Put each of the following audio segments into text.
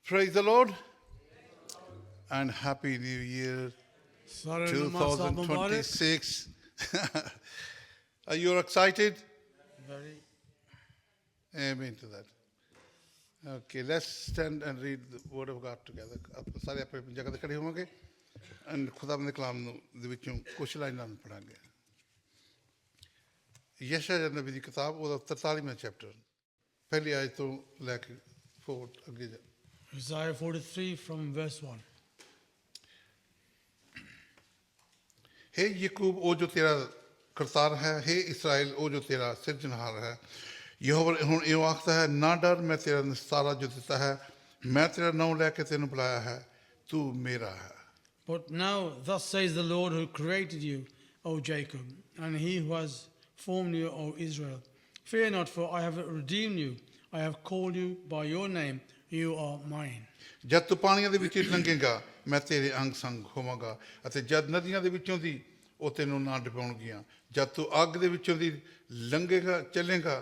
Praise the Lord and Happy New Year सारे नमाज साहब मुबारक 2026. Are you excited? Very Amen to that. Okay, let's stand and read the Word of God together. आप सारे अपनी जगह ते खड़े होवांगे and खुदा के कलाम ਦੇ ਵਿੱਚੋਂ ਕੁਝ ਲਾਈਨਾਂ ਪੜਾਂਗੇ. ਯਸ਼ਯਾ ਨਬੀ ਦੀ ਕਿਤਾਬ ਉਹਦਾ 43ਵਾਂ ਚੈਪਟਰ ਪਹਿਲੀ ਆਇਤ ਤੋਂ ਲੈ ਕੇ 4 ਅੱਗੇ ਜਾ. Isaiah 43 from verse 1. हे याकूब ओ जो तेरा करतार है, हे इस्राएल ओ जो तेरा सिरजनहार है. यहोवा हुण इहो आखदा है, ना डर, मैं तेरा निस्तारा जो दिता है, मैं तेरा नाम लैके तैनूं बुलाया है, तू मेरा है. But now thus says the Lord who created you, O Jacob, and he who has formed you, O Israel. Fear not, for I have redeemed you. I have called you by your name. You are mine. ਜਦ ਤੂੰ ਪਾਣੀਆਂ ਦੇ ਵਿੱਚ ਲੰਘੇਗਾ, ਮੈਂ ਤੇਰੇ ਅੰਗ ਸੰਗ ਹੋਵਾਂਗਾ, ਅਤੇ ਜਦ ਨਦੀਆਂ ਦੇ ਵਿੱਚੋਂ ਦੀ ਉਹ ਤੈਨੂੰ ਨਾ ਡੁਬਾਉਣਗੀਆਂ. ਜਦ ਤੂੰ ਅੱਗ ਦੇ ਵਿੱਚੋਂ ਦੀ ਲੰਘੇਗਾ ਚੱਲੇਗਾ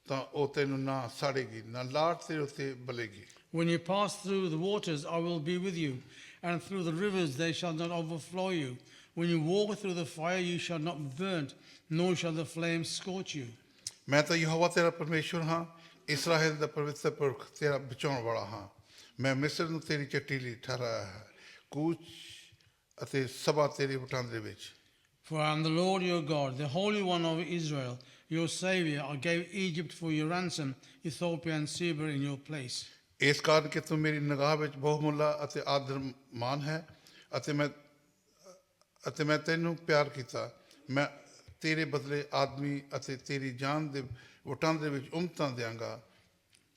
ਤਾਂ ਉਹ ਤੈਨੂੰ ਨਾ ਸਾੜੇਗੀ, ਨਾ ਲਾਟ ਤੇਰੇ ਉੱਤੇ ਬਲੇਗੀ. When you pass through the waters, I will be with you, and through the rivers they shall not overflow you. When you walk through the fire, you shall not be burnt, nor shall the flames scorch you. ਮੈਂ ਤਾਂ ਯਹੋਵਾ ਤੇਰਾ ਪਰਮੇਸ਼ਵਰ ਹਾਂ, Israel ਦਾ ਪਵਿੱਤਰ ਪੁਰਖ ਤੇਰਾ ਬਚਾਉਣ ਵਾਲਾ ਹਾਂ. ਮੈਂ ਮਿਸਰ ਨੂੰ ਤੇਰੀ ਚੱਟੀ ਲਈ ਠਹਿਰਾਇਆ ਹੈ, ਕੂਚ ਅਤੇ ਸਭਾ ਤੇਰੇ ਵਟਾਂਦਰੇ ਵਿੱਚ. For I am the Lord your God, the Holy One of Israel, your Savior. I gave Egypt for your ransom, Ethiopia and Seba in your place. ਇਸ ਕਾਰਨ ਕਿ ਤੂੰ ਮੇਰੀ ਨਿਗਾਹ ਵਿੱਚ ਬਹੁਮੁੱਲਾ ਅਤੇ ਆਦਰਮਾਨ ਹੈ, ਅਤੇ ਮੈਂ ਤੈਨੂੰ ਪਿਆਰ ਕੀਤਾ. ਮੈਂ ਤੇਰੇ ਬਦਲੇ ਆਦਮੀ ਅਤੇ ਤੇਰੀ ਜਾਨ ਦੇ ਵਟਾਂਦਰੇ ਵਿੱਚ ਉਮਤਾਂ ਦਿਆਂਗਾ.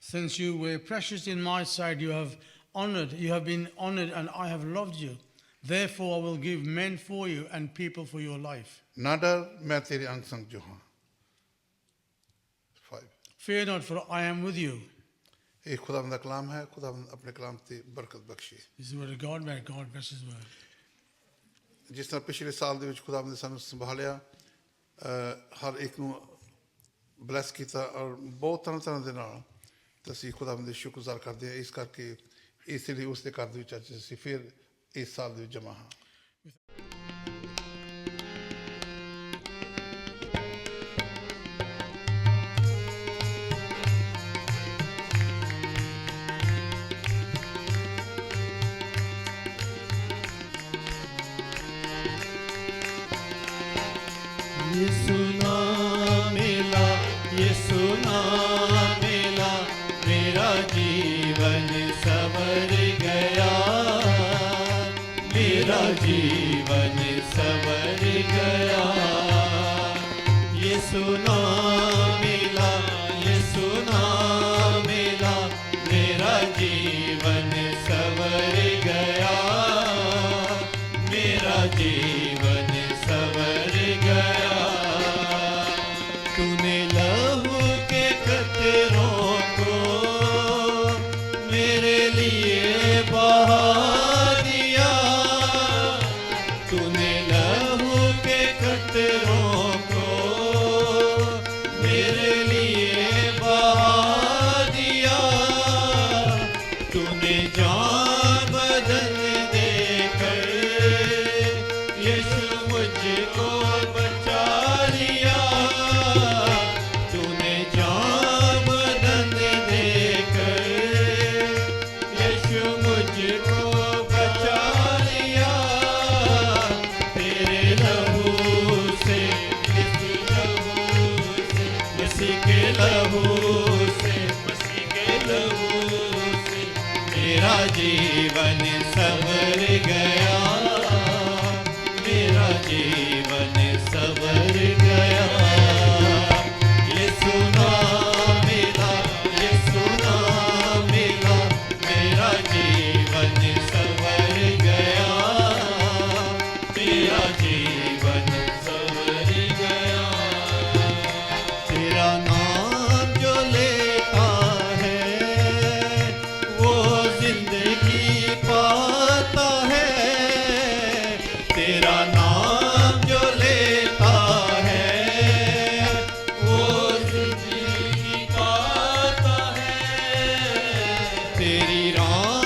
Since you were precious in my sight, you have been honored, and I have loved you. Therefore I will give men for you and people for your life. ਨਾ ਡਰ, ਮੈਂ ਤੇਰੇ ਅੰਗ ਸੰਗ ਜੋ ਹਾਂ. 5 Fear not, for I am with you. ਇਹ ਖੁਦਾਵੰਦ ਦਾ ਕਲਾਮ ਹੈ. ਖੁਦਾਵੰਦ ਆਪਣੇ ਕਲਾਮ ਤੇ ਬਰਕਤ ਬਖਸ਼ੇ. This is the word of God. May God bless his word. ਜਿਸ ਤਰ੍ਹਾਂ ਪਿਛਲੇ ਸਾਲ ਦੇ ਵਿੱਚ ਖੁਦਾਵੰਦ ਨੇ ਸਾਨੂੰ ਸੰਭਾਲਿਆ, ਹਰ ਇੱਕ ਨੂੰ ਬਲੈਸ ਕੀਤਾ ਔਰ ਬਹੁਤ ਤਰ੍ਹਾਂ ਦੇ ਨਾਲ, ਤਾਂ ਅਸੀਂ ਖੁਦਾਵੰਦ ਦੇ ਸ਼ੁਕਰਗੁਜ਼ਾਰ ਕਰਦੇ ਹਾਂ. ਇਸ ਕਰਕੇ ਇਸ ਲਈ ਉਸ ਦੇ ਘਰ ਦੇ ਵਿੱਚ ਅੱਜ ਅਸੀਂ ਫਿਰ ਇਸ ਸਾਲ ਦੇ ਵਿੱਚ ਜਮ੍ਹਾਂ ਹਾਂ. यीशु नाम मिला, यीशु नाम मिला, मेरा जीवन संवर गया, मेरा जीवन संवर गया. यीशु नाम मिला, यीशु नाम मिला, मेरा जीवन संवर गया, मेरा जीवन संवर गया. तूने लहू के कतरों को मेरे लिए बहा दिया, तूने लहू के कतरों को मेरे लिए बहा दिया. तूने जान बदल देकर यीशु मुझको बचा लिया. तूने जान बदल देकर यीशु मुझको बचा लिया. तेरे लहू से, मसीह के लहू से, मसीह के लहू से मेरा जीवन संवर गया, मेरा जीवन संवर गया. यीशु नाम मिला, यीशु नाम मिला, मेरा जीवन संवर गया, मेरा जीवन संवर गया. तेरा नाम जो लेता है वो जिंदगी पाता है. तेरा नाम जो लेता है वो जिंदगी पाता है. तेरी राह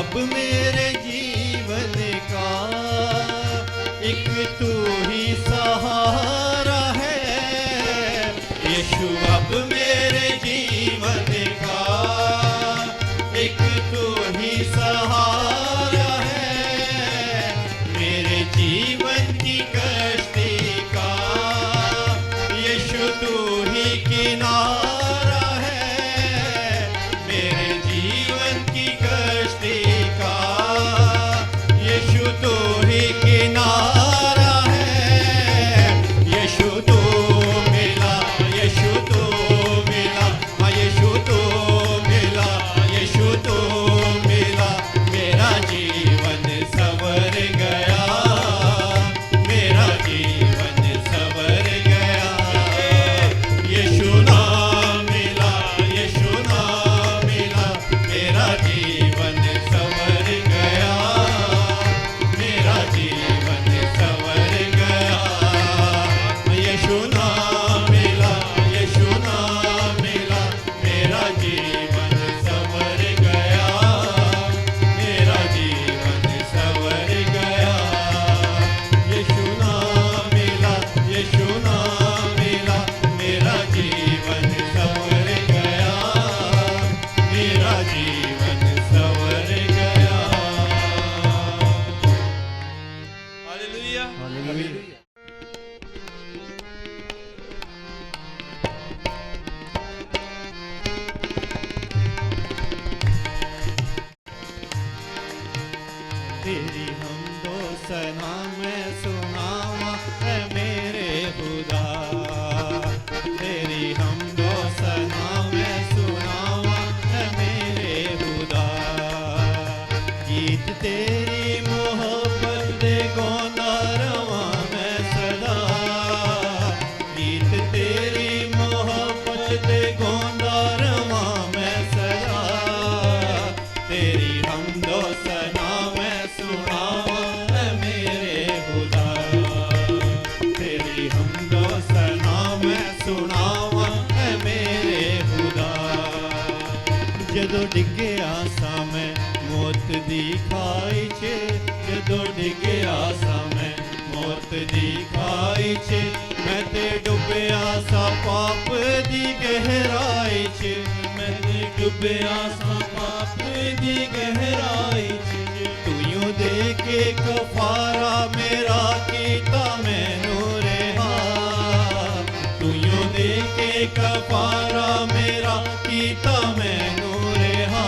अब मेरे जीवन का एक तू ही सहारा है। यीशु अब मेरे जीवन का एक तू ही सहारा है। मेरे जीवन की कश्ती का यीशु तू ही किनारा है। मेरे जीवन की कश्ती का यीशु तू ही किनारा है। यीशु तू मिला, यीशु तू मिला, हाँ यीशु तू मिला, यीशु तू मिला। मेरा जीवन संवर गया, मेरा जीवन संवर गया। यीशु नाम मिला, यीशु नाम मिला, मेरा जीवन संवर गया, मेरा जीवन संवर गया। यीशु नाम मिला, यीशु नाम मिला, मेरा जीवन संवर गया, मेरा जीवन संवर गया। यीशु नाम मिला, यीशु नाम मिला, मेरा जीवन संवर गया, मेरा जीवन संवर गया। Hallelujah, hallelujah. तेरी हमदो सना मैं सुनावा है मेरे खुदा। तेरी हमदो सना मैं सुनावा है मेरे खुदा। गीत तेरी मोहब्बत दे गाना रवा मैं सदा। गीत तेरी मोहब्बत दे गाना रवा मैं सदा। तेरी हमदो सना मैं सुनावा है मेरे खुदा। तेरी हमदो सना मैं सुनावा है मेरे खुदा। जदों डिग्गिया सा मैं मौत दी खाई च, जदों डिग्गिया सा मैं मौत दी खाई च। मैं ते डुबिया सा पाप दी गहराई च, मैं ते डुबिया सा पाप दी गहराई च। तू यूं दे के कफारा मेरा कीता मैनू रिहा। तू यूं दे के कफारा मेरा कीता मैनू रिहा।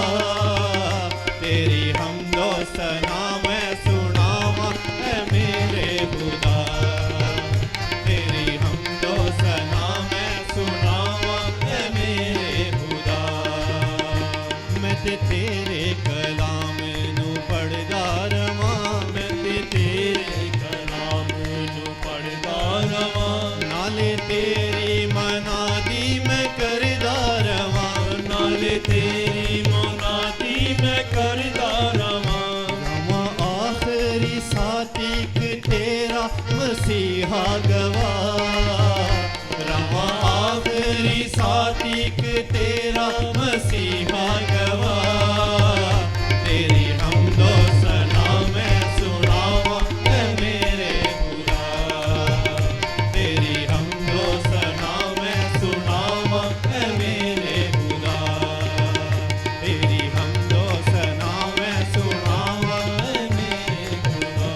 तेरी हमदो सना मैं सुनावा है मेरे खुदा। तेरी हमदो सना मैं सुनावा है मेरे खुदा। मैं ते तेरे कलाम नू पढ़दा रवां, मैं ते तेरे कलाम नू पढ़दा रवां। नाले तेरी मनादी मैं करदा रवां, नाले तेरी मनादी मैं करदा रवां। रवां आखरी सातिक तेरा मसीहा गवाह। रवां आखरी सातिक तेरा मसीहा गवाह। तेरी हमदो सना मैं सुनावा है मेरे खुदा। तेरी हमदो सना मैं सुनावा है मेरे खुदा। तेरी हमदो सना मैं सुनावा है मेरे खुदा।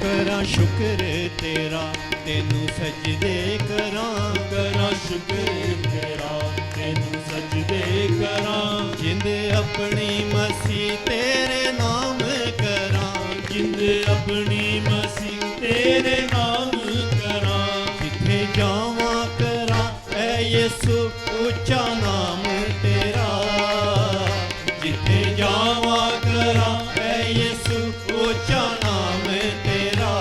करा शुक्र तेरा तेनू सजदे करा, करा शुक्र तेरा तेनू सजदे करा। जिंद अपनी मसीह तेरे नाम करा, जिंद अपनी मसीह तेरे नाम करा। जिथे जावा करा ऐ यीशु ऊंचा नाम तेरा। जिथे जावा करा ऐ यीशु ऊंचा नाम तेरा।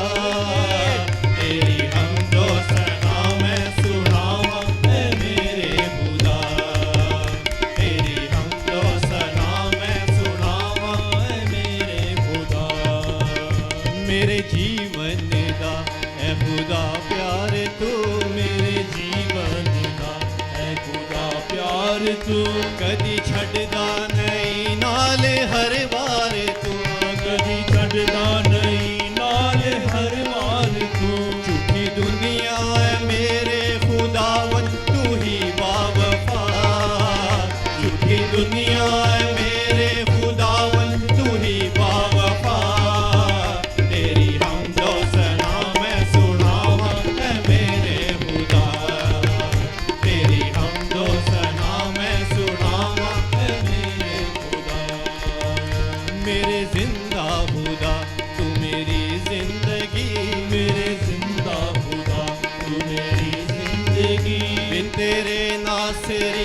तेरी हमदो सना मैं सुनावा है मेरे खुदा। तेरी हमदो सना मैं सुनावा है मेरे खुदा। मेरे जीवन दा है खुदा प्यार तू, मेरे जीवन दा है खुदा प्यार तू। कदी छड़दा नहीं नाल हर बार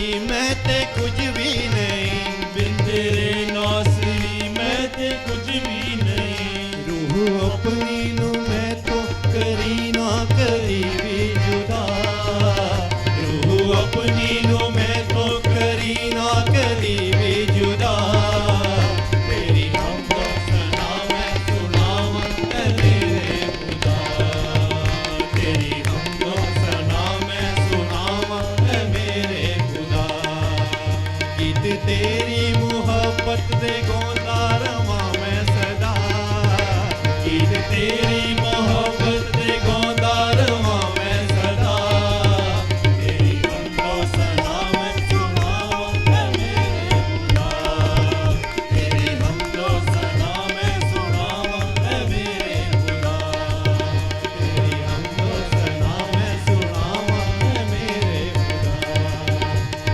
ਲਈ ਮੈਂ ਤੇ ਕੁਝ ਵੀ ਨਹੀਂ, ਬਿਨ ਤੇਰੇ ਨਾਸਰੀ ਮੈਂ ਤੇ ਕੁਝ ਵੀ ਨਹੀਂ। ਰੂਹ ਆਪਣੀ ਨੂੰ ਮੈਂ ਤੋਂ ਕਰੀ ਨਾ ਕਰੀ ਵੀ ਜੁਦਾ, ਰੂਹ ਆਪਣੀ ਨੂੰ ਮੈਂ ਤੋਂ ਕਰੀ ਨਾ ਕਰੀ ਵੀ ਜੁਦਾ। ਤੇਰੀ ਹਮਦੋ ਸਨਾ ਮੈਂ ਸੁਣਾਵਾਂ ਐ ਮੇਰੇ ਖੁਦਾ, ਤੇਰੀ ਹਮਦੋ ਸਨਾ ਮੈਂ ਸੁਣਾਵਾਂ ਐ ਮੇਰੇ ਖੁਦਾ। ਗੀਤ ਤੇਰੀ ਮੁਹੱਬਤ ਦੇ ਗਾਉਂਦਾ ਰਵਾਂ ਮੈਂ ਸਦਾ, ਗੀਤ ਤੇਰੀ ਮੁਹੱਬਤ ਦੇ ਗਾਉਂਦਾ ਰਵਾਂ ਮੈਂ ਸਦਾ। ਤੇਰੀ ਹਮਦੋ ਸਨਾ ਮੈਂ ਸੁਣਾਵਾਂ ਐ ਮੇਰੇ ਖੁਦਾ, ਤੇਰੀ ਹਮਦੋ ਸਨਾ ਮੈਂ ਸੁਣਾਵਾਂ ਐ ਮੇਰੇ ਖੁਦਾ, ਤੇਰੀ ਹਮਦੋ ਸਨਾ ਮੈਂ ਸੁਣਾਵਾਂ ਐ ਮੇਰੇ ਖੁਦਾ,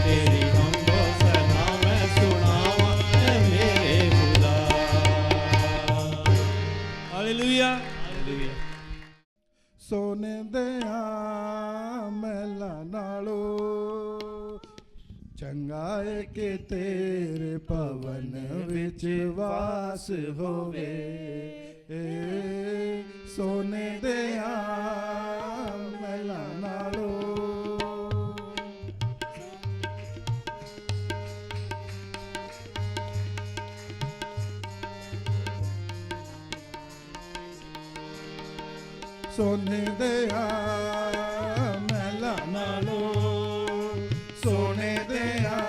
ਤੇਰੀ ਹਮਦੋ ਸਨਾ ਮੈਂ ਸੁਣਾਵਾਂ ਐ ਮੇਰੇ ਖੁਦਾ। Hallelujah hallelujah. ਸੋਨੇ ਦਿਆਂ ਮਹਿਲਾਂ ਨਾਲੋਂ ਚੰਗਾ ਏ ਕਿ ਤੇਰੇ ਭਵਨ ਵਿੱਚ ਵਾਸ ਹੋਵੇ। ਸੋਨੇ ਦਿਆਂ ਮਹਿਲਾਂ ਨਾਲੋਂ ਸੋਨੇ ਦਿਆਂ ਮਹਿਲਾਂ ਨਾਲੋਂ, ਸੋਨੇ ਦਿਆਂ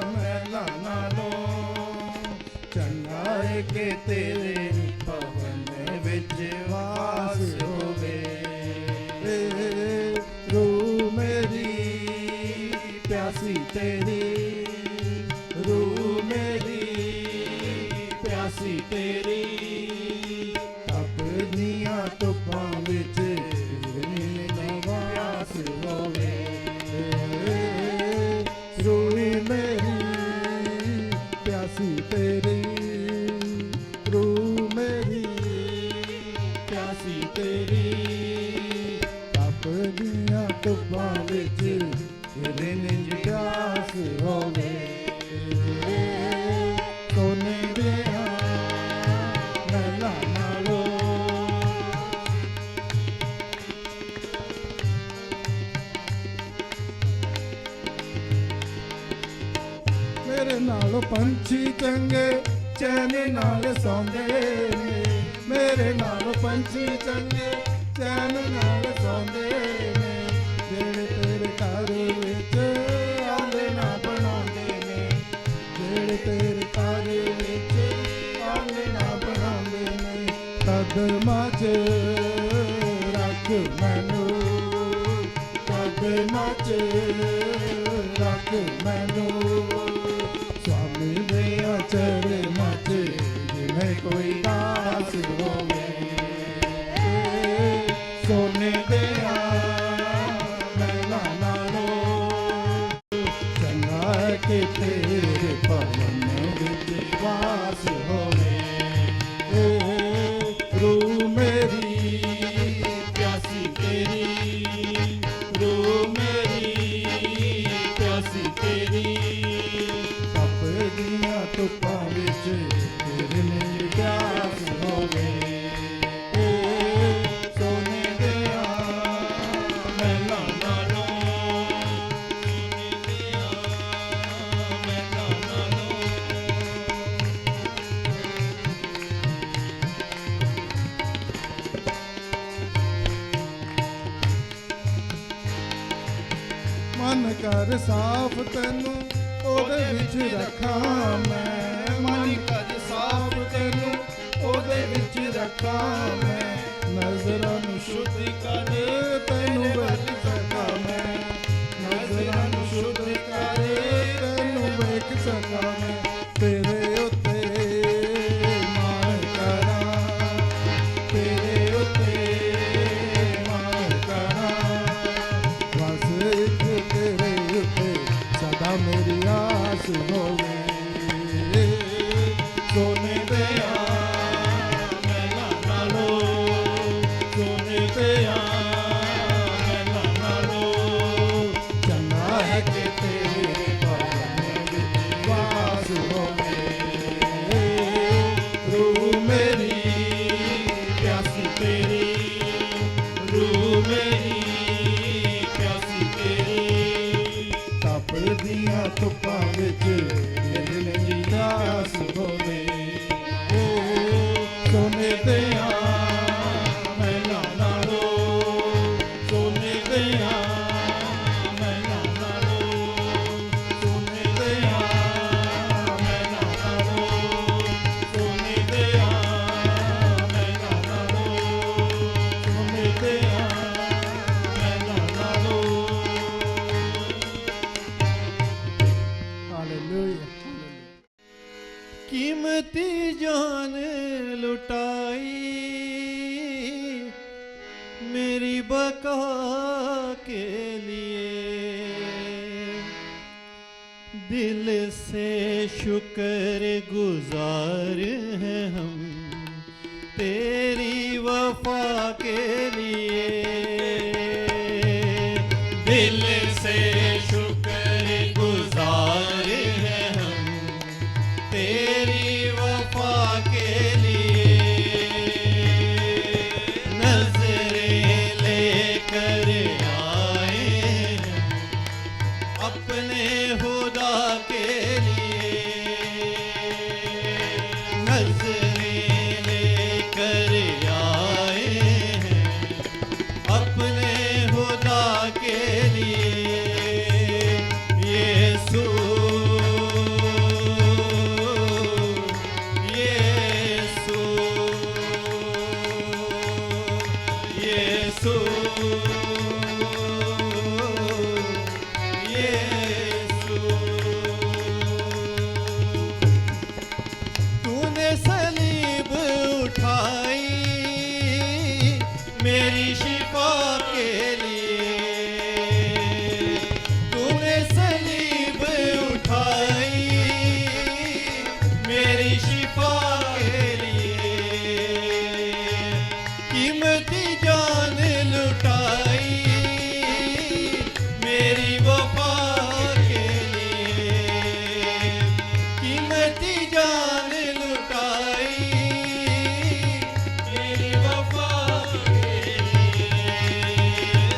ਮਹਿਲਾਂ ਨਾਲੋਂ ਚੰਗਾ ਏ ਕਿ ਤੇਰੇ ਭਵਨ ਵਿੱਚ ਵਾਸ ਹੋਵੇ। ਰੂਹ ਮੇਰੀ ਪਿਆਸੀ ਤੇਰੀ, ਰੂਹ ਮੇਰੀ ਪਿਆਸੀ ਤੇਰੀ। ਆਪਣੀਆਂ ਧੁੱਪਾਂ ਵਿੱਚ ਨਿਵਾਸ ਹੋਵੇ। ਰੂਹ ਮੇਰੀ ਪਿਆਸੀ ਤੇਰੀ, ਰੂਹ ਮੇਰੀ ਪਿਆਸੀ ਤੇਰੀ। ਆਪਣੀਆਂ ਧੁੱਪਾਂ ਵਿੱਚ ਨਿਵਾਸ ਹੋਵੇ। ਸੋਨੇ ਦਿਆਂ ਮਹਿਲਾਂ ਨਾਲੋਂ ਮੇਰੇ ਨਾਲ ਪੰਛੀ ਚੰਗੇ ਚੈਨ ਨਾਲ ਸੌਂਦੇ ਨੇ, ਮੇਰੇ ਨਾਲ ਪੰਛੀ ਚੰਗੇ ਚੈਨ ਨਾਲ ਸੌਂਦੇ ਨੇ। ਜਿਹੜੇ ਤੇਰੇ ਘਰ ਵਿੱਚ ਆਉਂਦੇ ਨਾ ਬਣਾਉਂਦੇ ਨੇ, ਜਿਹੜੇ ਤੇਰੇ ਘਰ ਵਿੱਚ ਆਉਂਦੇ ਨਾ ਬਣਾਉਂਦੇ ਨੇ। ਕਦਮਾਂ 'ਚ ਰੱਖ ਮੈਨੂੰ, ਕਦਮਾਂ 'ਚ ਰੱਖ ਮੈਨੂੰ। स्वामी दया चरना च जिन्हें कोई दास होवे। सोने दया महला नालों चंगा के तेरे भवन विच वास होवे। रूह मेरी प्यासी तेरी, रूह मेरी प्यासी तेरी। ਦੀਆਂ ਧੁੱਪਾਂ ਵਿੱਚ ਤੇਰੇ ਨੇ ਪਿਆਸ ਹੋਵੇ। ਸੋਨੇ ਦਿਆਂ ਮਹਿਲਾਂ ਨਾਲੋਂ, ਸੋਨੇ ਦਿਆਂ ਮਹਿਲਾਂ ਨਾਲੋਂ। ਮਨ ਕਰ ਸਾਫ਼ ਤੈਨੂੰ ਉਹਦੇ ਵਿੱਚ ਰੱਖਾਂ ਮੈਂ। ਮਨ ਕਰ ਸਾਫ਼ ਤੈਨੂੰ ਉਹਦੇ ਵਿੱਚ ਰੱਖਾਂ ਮੈਂ। ਨਜ਼ਰਾਂ ਨੂੰ ਸ਼ੁੱਧ ਕਰ ਤੈਨੂੰ ਵੇਖ ਸਕਾਂ ਮੈਂ। ਨਜ਼ਰਾਂ ਨੂੰ ਸ਼ੁੱਧ ਕਰ ਤੈਨੂੰ ਵੇਖ ਸਕਾਂ ਮੈਂ। ਤੇਰੇ ਉੱਤੇ ਮਾਣ ਕਰਾਂ, ਤੇਰੇ ਉੱਤੇ ਮਾਣ ਕਰਾਂ। ਬਸ ਇੱਕ ਤੇਰੇ ਉੱਤੇ ਸਦਾ ਮੇਰੀ ਆਸ ਹੋਵੇ। ਸੋਨੇ ਦਿਆਂ ਮਹਿਲਾਂ ਨਾਲੋਂ, ਸੋਨੇ ਦਿਆਂ मेरी बका के लिए दिल से शुक्र गुजार हैं हम तेरी वफा के लिए दिल से शुक्र गुजार हैं हम तेरी वफा के लिए नजरें लेकर आए हैं अपने खुदा के लिए नजरें लेकर आए हैं अपने खुदा के लिए यीशु यीशु यीशु तूने सलीब उठाई मेरी शिफा के लिए तूने सलीब उठाई मेरी शिफा के लिए कीमती जान लुटाई मेरी वफा के लिए कीमती जान लुटाई मेरी वफा के लिए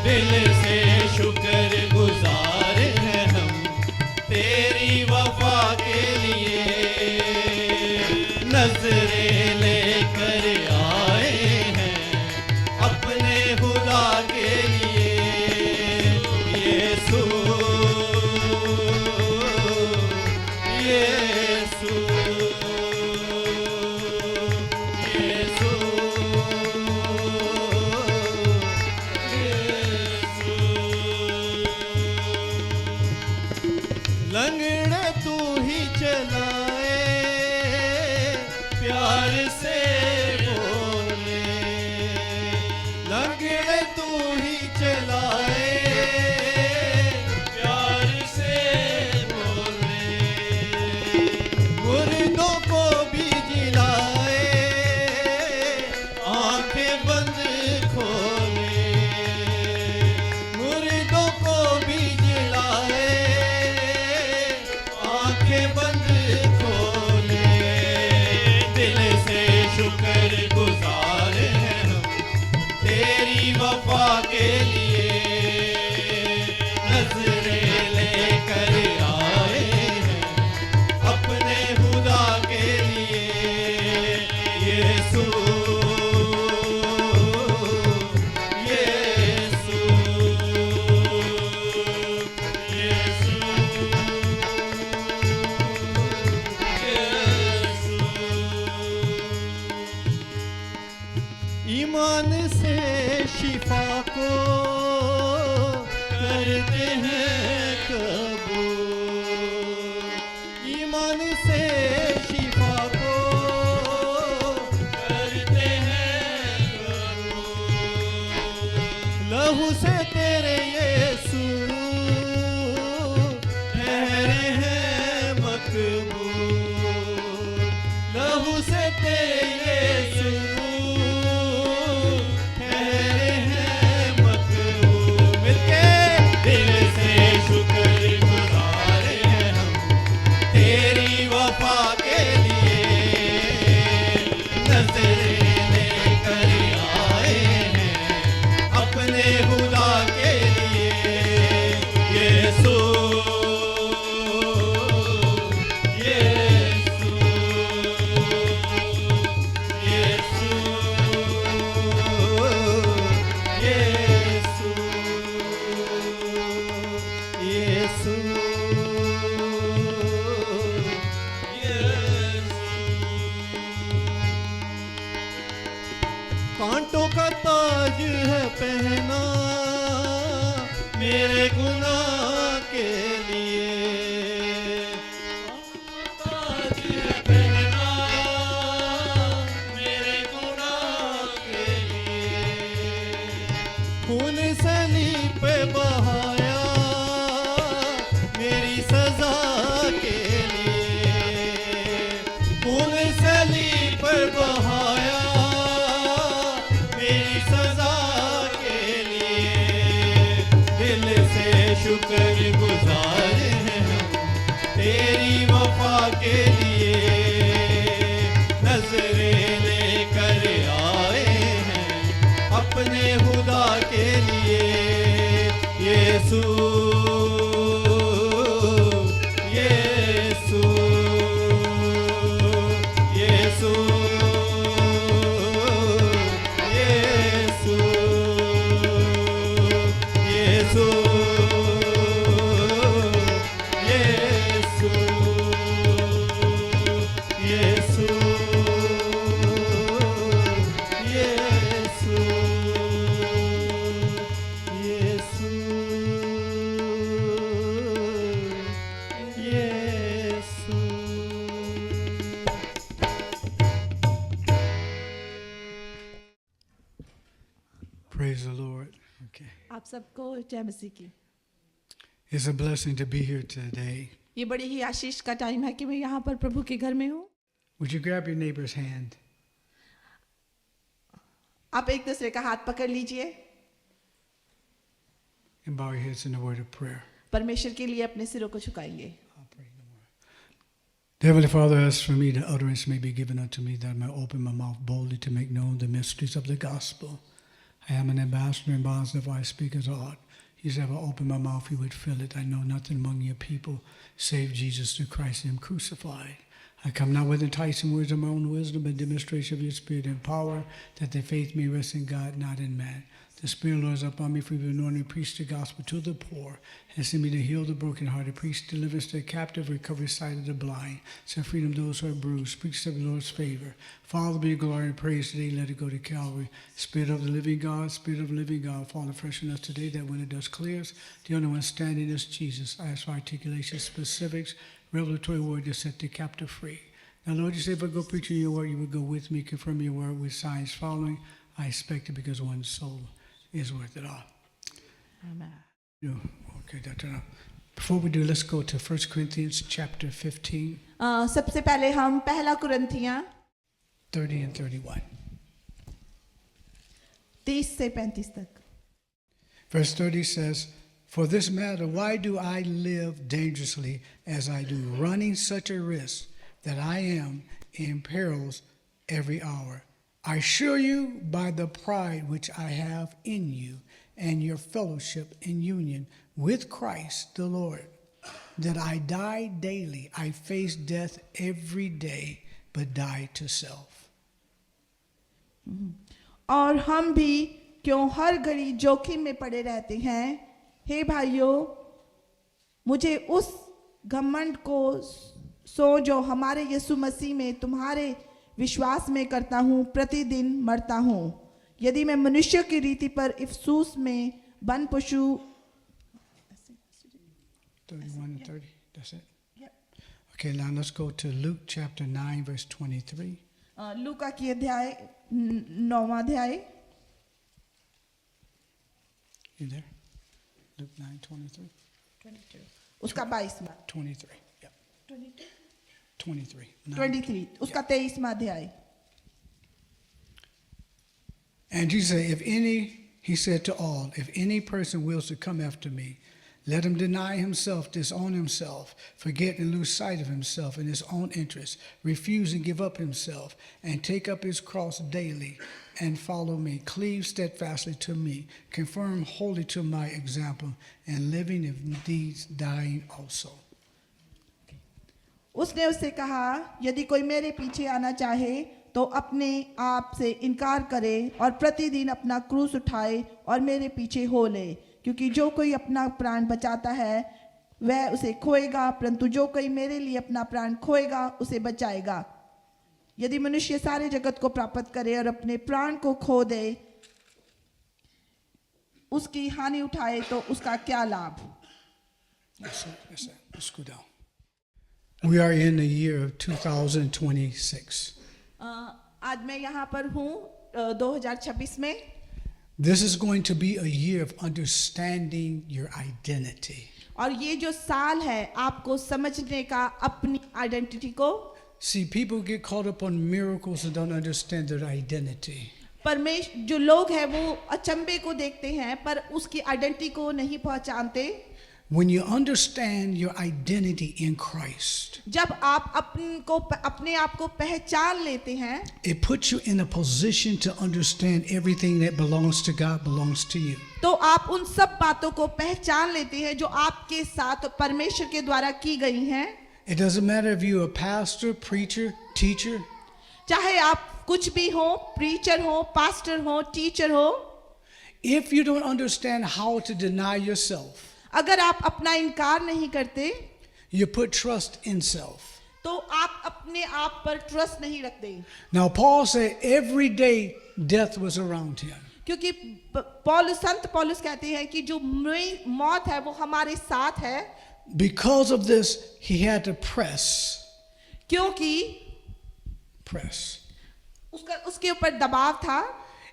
दिल से शुक्र गुजार हैं हम तेरी वफा के लिए नजरें लेकर आए हैं अपने खुदा के लिए यीशु यीशु यीशु लंगड़े तू ही चलाए प्यार से बोले लंगड़े तू ही चलाए प्यार से बोले मुर्दों को भी जिलाए आंखें बंद खोले मुर्दों को भी जिलाए आंखें बंद खोले दिल से शुक्र गुजार हैं हम तेरी वफा के लिए नजरें लेकर आए हैं अपने खुदा के लिए यीशु यीशु ईमान से शिफा को करते हैं कबूल ईमान से शिफा को करते हैं कबूल लहू से तेरे यीशु ठहरे हैं मकबूल लहू से तेरे यीशु ठहरे हैं मकबूल मिलके दिल से शुक्र गुजार हैं हम तेरी वफा के लिए नजरें लेकर आए हैं अपने खुदा के लिए खून सलीब पे बहाया मेरी सजा के लिए, खून सलीब पर बहाया मेरी सजा के लिए। दिल से शुक्र गुजार हैं हम तेरी वफा के लिए, नजरें लेकर आए हैं अपने खुदा के लिए। यीशु यीशु यीशु यीशु यीशु यीशु यीशु Praise the Lord. Okay. आप सबको जय मसीह की। It's a blessing to be here today. ये बड़ी ही आशीष का टाइम है कि मैं यहाँ पर प्रभु के घर में हूँ। Would you grab your neighbor's hand? आप एक दूसरे का हाथ पकड़ लीजिए, And bow your heads in a word of prayer. परमेश्वर के लिए अपने सिरों को झुकाएंगे। Heavenly Father, as for me, the utterance may be given unto me that I may open my mouth boldly to make known the mysteries of the gospel. I am an ambassador and bonds if I speak as ought. You said if I open my mouth, you would fill it. I know nothing among your people save Jesus the Christ and him crucified. I come not with enticing words of my own wisdom, but demonstration of your spirit and power, that their faith may rest in God, not in man. The Spirit of the Lord is upon me, for you anointed preach the gospel to the poor, and send me to heal the brokenhearted, preach deliverance to the captive, recovery sight of the blind, set freedom to those who are bruised, preach of the Lord's favor. Father, be glory and praise today, let it go to Calvary. Spirit of the living God, Spirit of the living God, fall afresh on us today, that when the dust clears, the only one standing is Jesus. I ask for articulation, specifics, revelatory word to set the captive free. Now, Lord, you say if I go preaching your word, you would go with me, confirm your word with signs following. I expect it because one soul is worth it all. Amen. Okay, that's enough. Before we do, let's go to 1 Corinthians chapter 15, सबसे पहले हम पहला कुरिन्थियाँ 30 and 31. 30 से 35 तक। Verse 30 says, For this matter, why do I live dangerously as I do, running such a risk that I am in perils every hour? I assure you by the pride which I have in you and your fellowship in union with Christ the Lord, that I die daily. I face death every day, but die to self. और हम भी क्यों हर घड़ी जोखिम में पड़े रहते हैं। हे भाइयों, मुझे उस घमंड को सो जो हमारे यीशु मसीह में तुम्हारे विश्वास में करता हूँ, प्रतिदिन मरता हूँ। यदि मैं मनुष्य की रीति पर इफसूस में बन पशु 31 and 30, that's it? Okay, now let's go to Luke chapter 9, verse 23. लूका की अध्याय 9वां अध्याय You there? Luke 9, 23. उसका 22वां 23, yeah. 23. 23 उसका 23वां अध्याय। And Jesus said, he said to all, if any person wills to come after me, let him deny himself, disown himself, forget and lose sight of himself in his own interest, refuse and give up himself, and take up his cross daily and follow me. Cleave steadfastly to me, conform wholly to my example, and living in deeds, dying also. उसने उससे कहा, यदि कोई मेरे पीछे आना चाहे तो अपने आप से इनकार करे और प्रतिदिन अपना क्रूस उठाए और मेरे पीछे हो ले। क्योंकि जो कोई अपना प्राण बचाता है वह उसे खोएगा, परंतु जो कोई मेरे लिए अपना प्राण खोएगा उसे बचाएगा। यदि मनुष्य सारे जगत को प्राप्त करे और अपने प्राण को खो दे, उसकी हानि उठाए तो उसका क्या लाभ। That's it. Let's go down. We are in the year of 2026. आज मैं यहाँ पर हूँ 2026 में। This is going to be a year of understanding your identity. और ये जो साल है आपको समझने का अपनी आइडेंटिटी को। See, people get caught up on miracles and don't understand their identity. जो लोग हैं वो अचंभे को देखते हैं पर उसकी आइडेंटिटी को नहीं पहचानते। When you understand your identity in Christ, जब आप अपने आप को पहचान लेते हैं, it puts you in a position to understand everything that belongs to God belongs to you. तो आप उन सब बातों को पहचान लेते हैं जो आपके साथ परमेश्वर के द्वारा की गई हैं। It doesn't matter if you're a pastor, preacher, teacher. चाहे आप कुछ भी हो, प्रीचर हो, पास्टर हो, टीचर हो, If you don't understand how to deny yourself, अगर आप अपना इनकार नहीं करते you put trust in self. तो आप अपने आप पर ट्रस्ट नहीं रखते। Now, Paul said every day death was around him. क्योंकि संत पौलुस कहते हैं कि जो मौत है वो हमारे साथ है। Because of this, he had to press. उसके ऊपर दबाव था।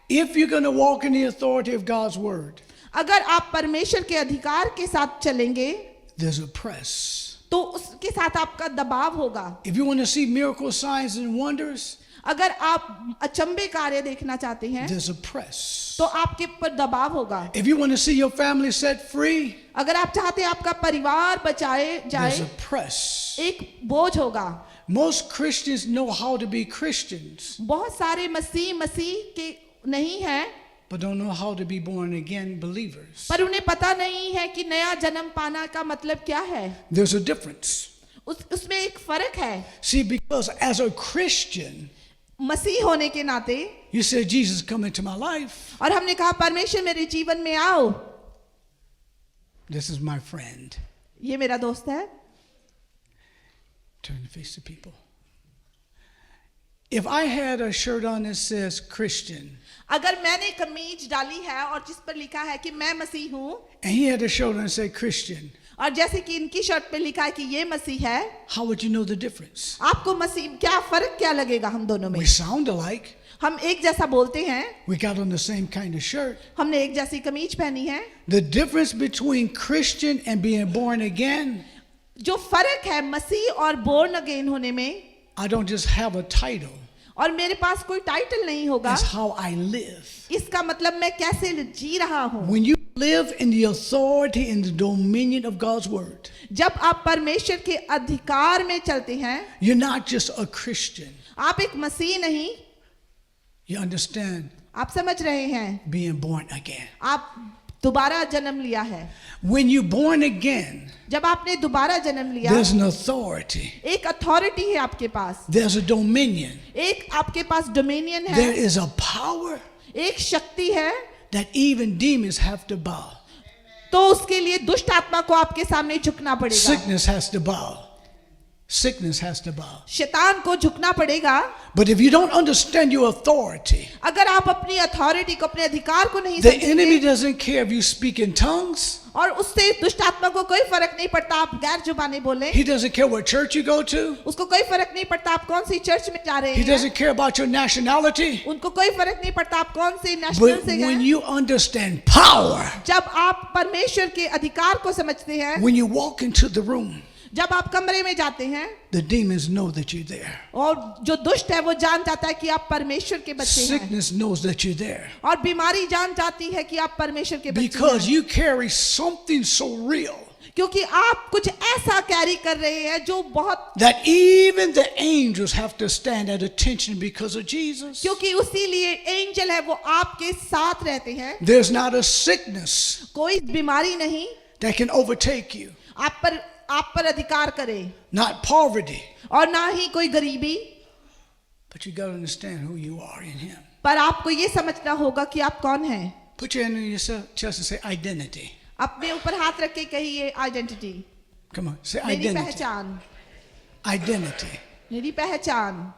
If you're going to walk in the authority of God's word, अगर आप परमेश्वर के अधिकार के साथ चलेंगे, there's a press. तो उसके साथ आपका दबाव होगा। If you want to see miracles, signs, and wonders, अगर आप अचंभे कार्य देखना चाहते हैं, there's a press. तो आपके ऊपर दबाव होगा। If you want to see your family set free, अगर आप चाहते हैं आपका परिवार बचाए there's जाए, a press. एक बोझ होगा। Most Christians know how to be Christians, बहुत सारे मसीह के नहीं हैं, but don't know how to be born again believers. पर उन्हें पता नहीं है कि नया जन्म पाना का मतलब क्या है। There's a difference. उसमें एक फर्क है। See, because as a Christian, मसीह होने के नाते you said, Jesus, come into my life. और हमने कहा परमेश्वर मेरे जीवन में आओ। This is my friend. ये मेरा दोस्त है। Turn to face the people. If I had a shirt on that says Christian, अगर मैंने कमीज डाली है और जिस पर लिखा है कि मैं मसीह हूँ, and he had a shirt on that said Christian, और जैसे कि इनकी शर्ट पे लिखा है कि ये मसीह है, how would you know the difference? आपको मसीह क्या फर्क क्या लगेगा हम दोनों में? We sound alike. हम एक जैसा बोलते हैं, We got on the same kind of shirt. हमने एक जैसी कमीज पहनी है। The difference between Christian and being born again, जो फर्क है मसीह और बोर्न अगेन होने में, I don't just have a title. और मेरे पास कोई टाइटल नहीं होगा, It's how I live. इसका मतलब मैं कैसे जी रहा हूँ। When you live in the authority and the dominion of God's word, जब आप परमेश्वर के अधिकार में चलते हैं, you're not just a Christian. आप एक मसीह नहीं, You understand आप समझ रहे हैं, being born again. आप दोबारा जन्म लिया है। When you're born again, जब आपने दोबारा जन्म लिया, there's an authority. एक अथॉरिटी है आपके पास, There's a dominion. एक आपके पास डोमिनियन There है, is a power एक शक्ति है, that even demons have to bow. तो उसके लिए दुष्ट आत्मा को आपके सामने झुकना पड़ेगा। Sickness has to bow. Sickness has to bow. शैतान को झुकना पड़ेगा। But if you don't understand your authority, अगर आप अपनी अथॉरिटी को, अपने अधिकार को नहीं the enemy समझेंगे, doesn't care if you speak in tongues. और उससे दुष्ट आत्मा को कोई फर्क नहीं पड़ता आप गैर जुबानी बोले, He doesn't care what church you go to. उसको कोई फर्क नहीं पड़ता आप कौन सी चर्च में जा रहे He हैं, doesn't care about your nationality. उनको कोई फर्क नहीं पड़ता आप कौन से नेशनल But से when हैं। you understand power, जब आप परमेश्वर के अधिकार को समझते हैं, when you walk into the room, जब आप कमरे में जाते हैं, the demons know that you're there. और जो दुष्ट है वो जान जाता है कि आप परमेश्वर के बच्चे हैं, Sickness knows that you're there. और बीमारी जान जाती है कि आप परमेश्वर के बच्चे Because हैं, you carry something so real क्योंकि आप कुछ ऐसा कैरी कर रहे हैं जो बहुत, that even the angels have to stand at attention because of Jesus. क्योंकि उसीलिए एंजल है वो आपके साथ रहते हैं। There's not a sickness कोई बीमारी नहीं that can overtake you, आप पर अधिकार करे, not poverty. और ना ही कोई गरीबी, But you got to understand who you are in Him. पर आपको ये समझना होगा कि आप कौन हैं। Put your hand on your chest and say identity. अपने ऊपर हाथ रख के कहिए आइडेंटिटी, Come on, say मेरी identity. पहचान, Identity. मेरी पहचान।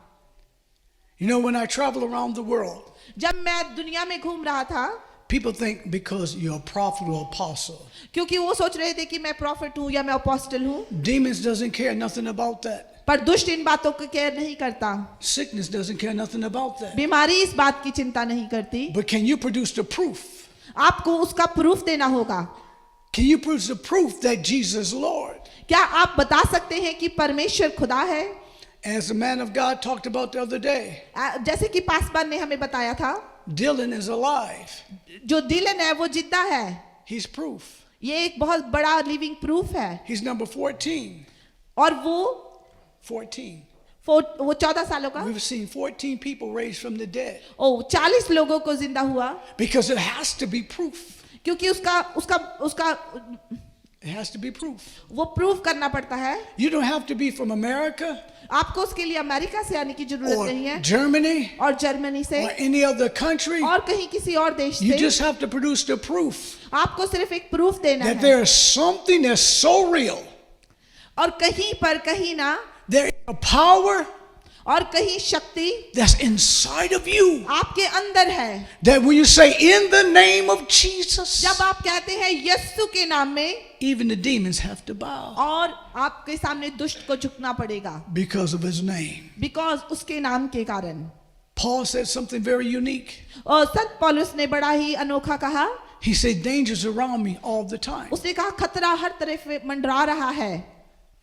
You know, when I travel around the world, जब मैं दुनिया में घूम रहा था, People think because you're a prophet or apostle. क्योंकि वो सोच रहे थे कि मैं प्रॉफिट हूँ या मैं अपोस्टल हूँ, Demons doesn't care nothing about that. पर दुष्ट इन बातों को केयर नहीं करता, Sickness doesn't care nothing about that. बीमारी इस बात की चिंता नहीं करती। But can you produce the proof? आपको उसका प्रूफ देना होगा। Can you produce the proof that Jesus is Lord? क्या आप बता सकते हैं कि परमेश्वर खुदा है? As the man of God talked about the other day, जैसे कि पासवान ने हमें बताया था, Dylan is alive. जो दिलन है वो जिंदा है। He's proof. ये एक बहुत बड़ा लिविंग प्रूफ है। He's number 14. और वो 14. 14 सालों का, We've seen 14 people raised from the dead. 40 लोगों को जिंदा हुआ, Because it has to be proof. क्योंकि उसका It has to be proof. वो प्रूफ करना पड़ता है। You don't have to be from America आपको उसके लिए अमेरिका से आने की जरूरत or नहीं है, Germany और जर्मनी से, or any other country. और कहीं किसी और देश You से। just have to produce the proof आपको सिर्फ एक प्रूफ देना that है। there is something that's so real. और कहीं पर कहीं ना, There is a power और कहीं शक्ति that's inside of you. आपके अंदर है। That when you say in the name of Jesus, जब आप कहते हैं यीशु के नाम में, even the demons have to bow और आपके सामने दुष्ट को झुकना पड़ेगा, because of his name. Because उसके नाम के कारण। Paul said something very unique. और संत पौलुस ने बड़ा ही अनोखा कहा। He said, dangers around me all the time. उसने कहा खतरा हर तरफ मंडरा रहा है,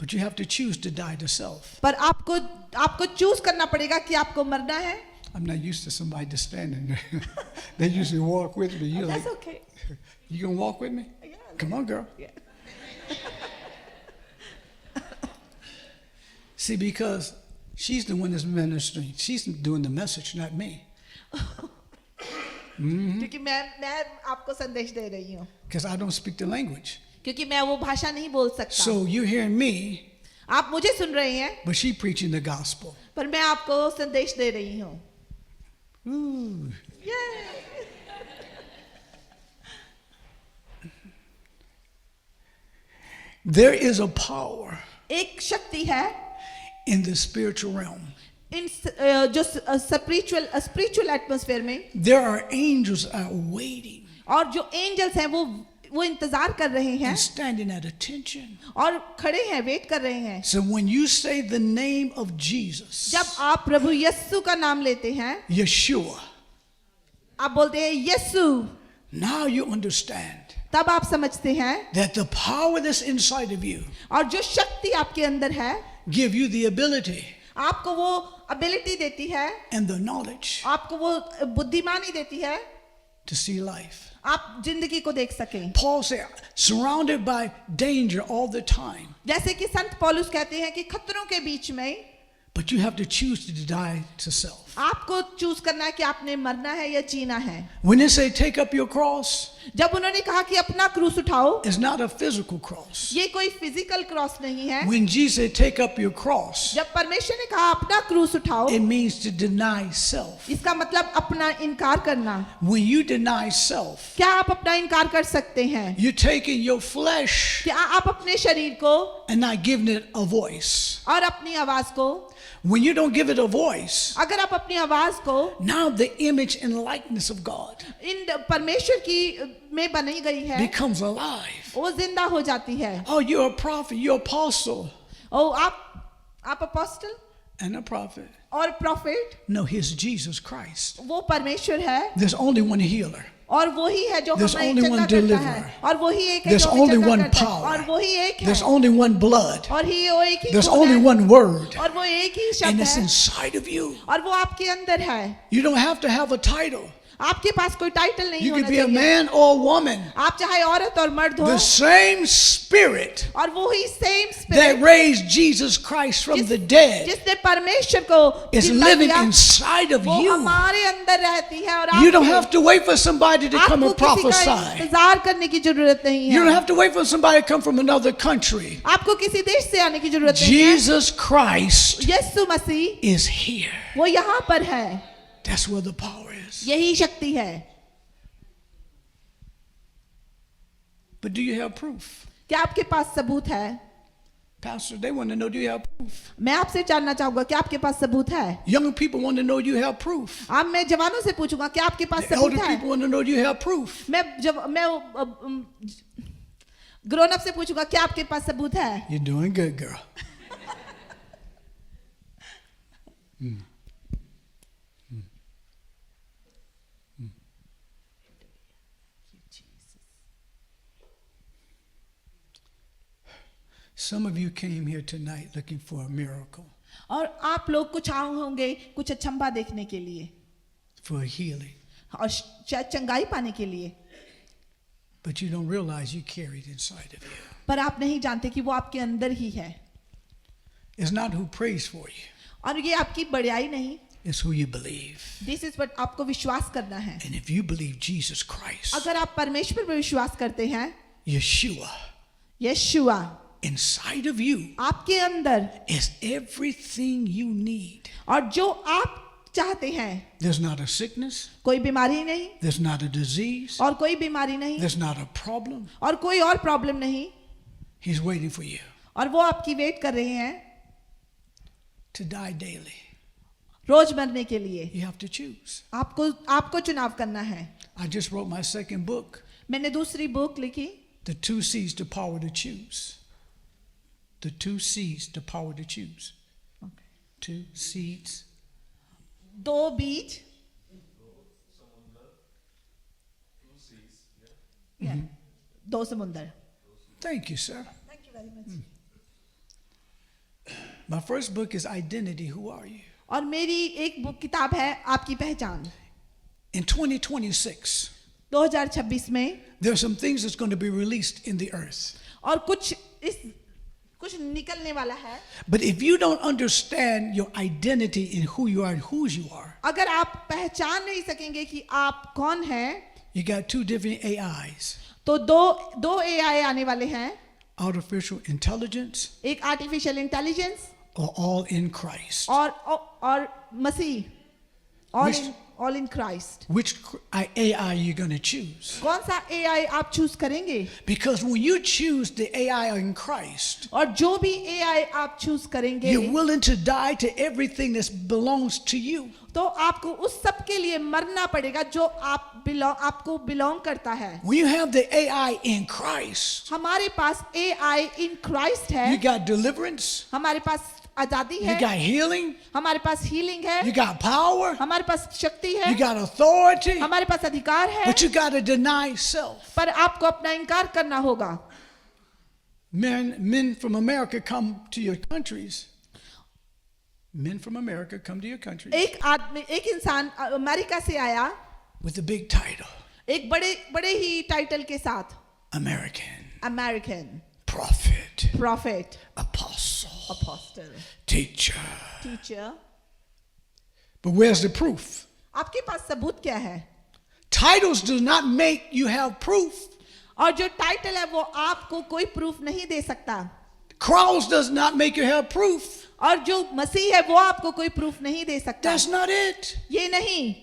But you have to choose to die to self. पर आपको चूज करना पड़ेगा कि आपको मरना है। I'm not used to somebody just standing there. They usually walk with me. You're like, That's okay. you gonna walk with me? Yeah. Come on, girl. Yeah. See, because she's the one that's ministering. She's doing the message, not me. क्योंकि मैं आपको संदेश दे रही हूँ, Because I don't speak the language. क्योंकि मैं वो भाषा नहीं बोल सकता। So you're hearing me, आप मुझे सुन रहे हैं, but she preaching the gospel. पर मैं आपको संदेश दे रही हूँ। Ooh. There is a power एक शक्ति है in the spiritual realm. इन जो स्पिरिचुअल एटमॉस्फेयर में, There are angels are waiting और जो एंजल्स हैं वो इंतजार कर रहे हैं and standing at attention. और खड़े हैं, वेट कर रहे हैं। So when you say the name of Jesus, जब आप प्रभु यीशु का नाम लेते हैं, Yeshua, आप बोलते हैं यीशु, now you understand तब आप समझते हैं, that the power that's inside of you और जो शक्ति आपके अंदर है give you the ability आपको वो एबिलिटी देती है, and the knowledge आपको वो बुद्धिमानी देती है, to see life. आप जिंदगी को देख सकें। Paul said, surrounded by danger all the time, जैसे कि संत पौलुस कहते हैं कि खतरों के बीच में but you have to choose to die to self. आपको चूज करना है कि आपने मरना है या जीना है। When they say take up your cross, जब उन्होंने कहा कि अपना क्रूस उठाओ, it's not a physical cross. ये कोई फिजिकल क्रॉस नहीं है। When Jesus said take up your cross, जब परमेश्वर ने कहा अपना क्रूस उठाओ, it means to deny self. इसका मतलब अपना इनकार करना। When you deny self, क्या आप अपना इनकार कर सकते हैं? you're taking your flesh क्या आप अपने शरीर को and not giving it a voice. और अपनी आवाज को, When you don't give it a voice, अगर आप अपनी आवाज को now the image and likeness of God इन परमेश्वर की में बनी गई है, becomes alive. वो जिंदा हो जाती है। Oh, you're a prophet, you're apostle ओ आप अपोस्टल and a prophet. और profit, No, he's Jesus Christ. वो परमेश्वर है, There's only one healer. और वही है जो There's हमें only चंगा one करता है, deliverer. और वही एक है There's जो हमें only चंगा one करता है, power. और वही एक There's है, only one blood. और ही वो एक ही There's खून only है, one word. और वो एक ही And शब्द it's है, inside of you. और वो आपके अंदर है। You don't have to have a title. आपके पास कोई टाइटल नहीं You होना could be a चाहिए। man or a woman. आप चाहे औरत और मर्द हो, The same spirit और वो ही same that spirit raised Jesus Christ from the dead जिसने परमेश्वर को is जिंदा living किया, inside of वो you. हमारे अंदर रहती है। और You don't आपको- have to wait for somebody to come आपको and किसी का prophesy. इंतजार करने की जरूरत नहीं You don't है। have to wait for somebody to come from another country. आपको किसी देश से आने की जरूरत नहीं है। Jesus Christ Yeshu Masih is here. वो यहाँ पर है, That's where the power is. यही शक्ति है। But do you have proof? क्या आपके पास सबूत है? Pastor, they want to know, do you have proof? मैं आपसे जानना चाहूंगा कि आपके पास सबूत है? Young people want to know, do you have proof? अब मैं जवानों से पूछूंगा कि आपके पास The सबूत elder है? people want to know, do you have proof? मैं ग्रोन अप से पूछूंगा कि आपके पास सबूत है? You're doing good, girl. Some of you came here tonight looking for a miracle, और आप लोग कुछ आए होंगे कुछ अचंभा देखने के लिए for a healing, और शायद चंगाई पाने के लिए, but you don't realize you carried inside of you. पर आप नहीं जानते कि वो आपके अंदर ही है. It's not who prays for you, और ये आपकी बड़ाई नहीं, it's who you believe. This is but आपको विश्वास करना है. And if you believe Jesus Christ, अगर आप परमेश्वर पर विश्वास करते हैं, Yeshua, यीशुआ inside of you आपके अंदर is everything you need. और जो आप चाहते हैं, There's not a sickness, कोई बीमारी नहीं there's not a disease, और कोई बीमारी नहीं there's not a problem. और कोई और प्रॉब्लम नहीं, He's waiting for you और वो आपकी वेट कर रहे हैं to die daily. रोज मरने के लिए. You have to choose. आपको चुनाव करना है. I just wrote my second book, मैंने दूसरी बुक लिखी, The 2 C's to Power to Choose. The 2 C's to Power to Choose. 2 C's. दो बीज, दो समुंदर. Thank you, sir. Thank you very much. My first book is Identity. Who are you? और मेरी एक बुक किताब है आपकी पहचान. In 2026, 2026 में there are some things that's going to be released in the earth. और कुछ निकलने वाला है. But if you don't understand your identity in who you are and whose you are, अगर आप पहचान नहीं सकेंगे कि आप कौन हैं, you got 2 different AIs. तो दो AI आने वाले हैं. Artificial intelligence एक artificial intelligence or all in Christ. और मसीह, all in Christ. Which AI you're going to choose? कौन सा AI आप चूज करेंगे? Because when you choose the AI in Christ, और जो भी AI आप चूज करेंगे, you're willing to die to everything that belongs to you. तो आपको उस सब के लिए मरना पड़ेगा जो आपको बिलोंग करता है. When you have the AI in Christ, हमारे पास AI इन क्राइस्ट you है, got deliverance, हमारे पास आजादी you है, got healing, हमारे पास हीलिंग है, you got power, हमारे पास शक्ति है, you got authority, हमारे पास अधिकार है, but you got to deny self. पर आपको अपना इनकार करना होगा. Men from America come to your countries. Men from America come to your countries एक इंसान अमेरिका से आया with a big title. एक बड़े ही टाइटल के साथ, American, American, prophet, profit, apostle, apostle, teacher. Teacher. But where's the proof? आपके पास सबूत क्या है? Titles do not make you have proof. और जो टाइटल है वो आपको कोई प्रूफ नहीं दे सकता. Cross does not make you have proof. और जो मसीह है वो आपको कोई प्रूफ नहीं दे सकता. That's not it. ये नहीं.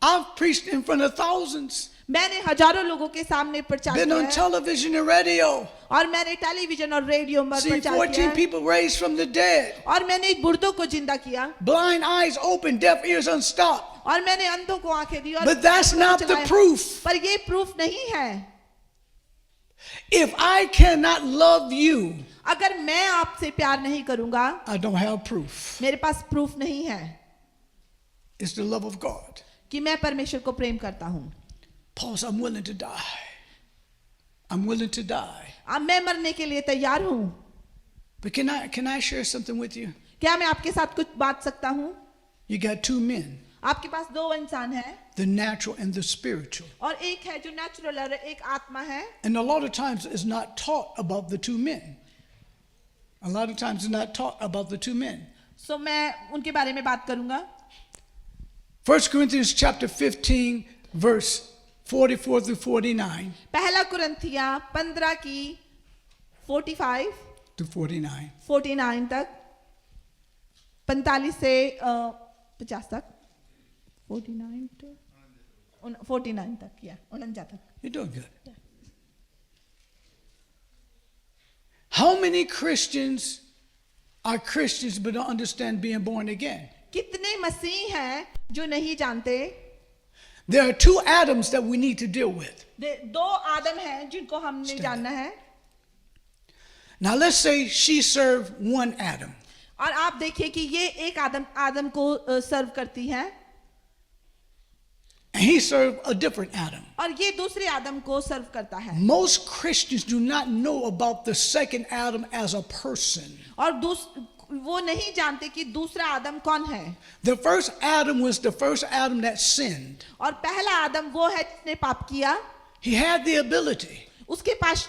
I've preached in front of thousands. मैंने हजारों लोगों के सामने प्रचार Been किया on है, television and radio. और मैंने टेलीविजन और रेडियो में Seen प्रचार 14 किया है, people raised from the dead. और मैंने एक बुर्दों को जिंदा किया, Blind eyes open, deaf ears unstopped. और मैंने अंधों को आंखें दी, और But that's not the चलाया. proof. पर ये प्रूफ नहीं है. If I cannot love you, अगर मैं आपसे प्यार नहीं करूंगा, I don't have proof. मेरे पास प्रूफ नहीं है It's the love of God. कि मैं परमेश्वर को प्रेम करता हूँ. Paul said, I'm willing to die. I'm willing to die. अब मैं मरने के लिए तैयार हूँ. But can I share something with you? क्या मैं आपके साथ कुछ बात सकता हूँ? You got 2 men, आपके पास दो इंसान हैं, the natural and the spiritual. और एक है जो नेचुरल और एक आत्मा है. And a lot of times it's not taught about the 2 men. A lot of times it's not taught about the 2 men. सो मैं उनके बारे में बात करूंगा. 1 Corinthians chapter 15 verse 44 through 49 पहला कुरिन्थिया 15 की 45 to 49. 49 तक, 45 से 50 तक, 49 to 49 तक, या 49 तक. You're doing good. How many Christians are Christians but don't understand being born again. कितने मसीह हैं जो नहीं जानते? There are two Adams that we need to deal with. दो आदम हैं जिनको हमने जानना है. Now let's say she served one Adam. और आप देखिए कि ये एक आदम को सर्व करती है And he served a different Adam. और ये दूसरे आदम को सर्व करता है. Most Christians do not know about the second Adam as a person. और वो नहीं जानते कि दूसरा आदम कौन है. The first Adam was the first Adam that sinned. और पहला आदम वो है जिसने पाप किया. He had the ability. उसके पास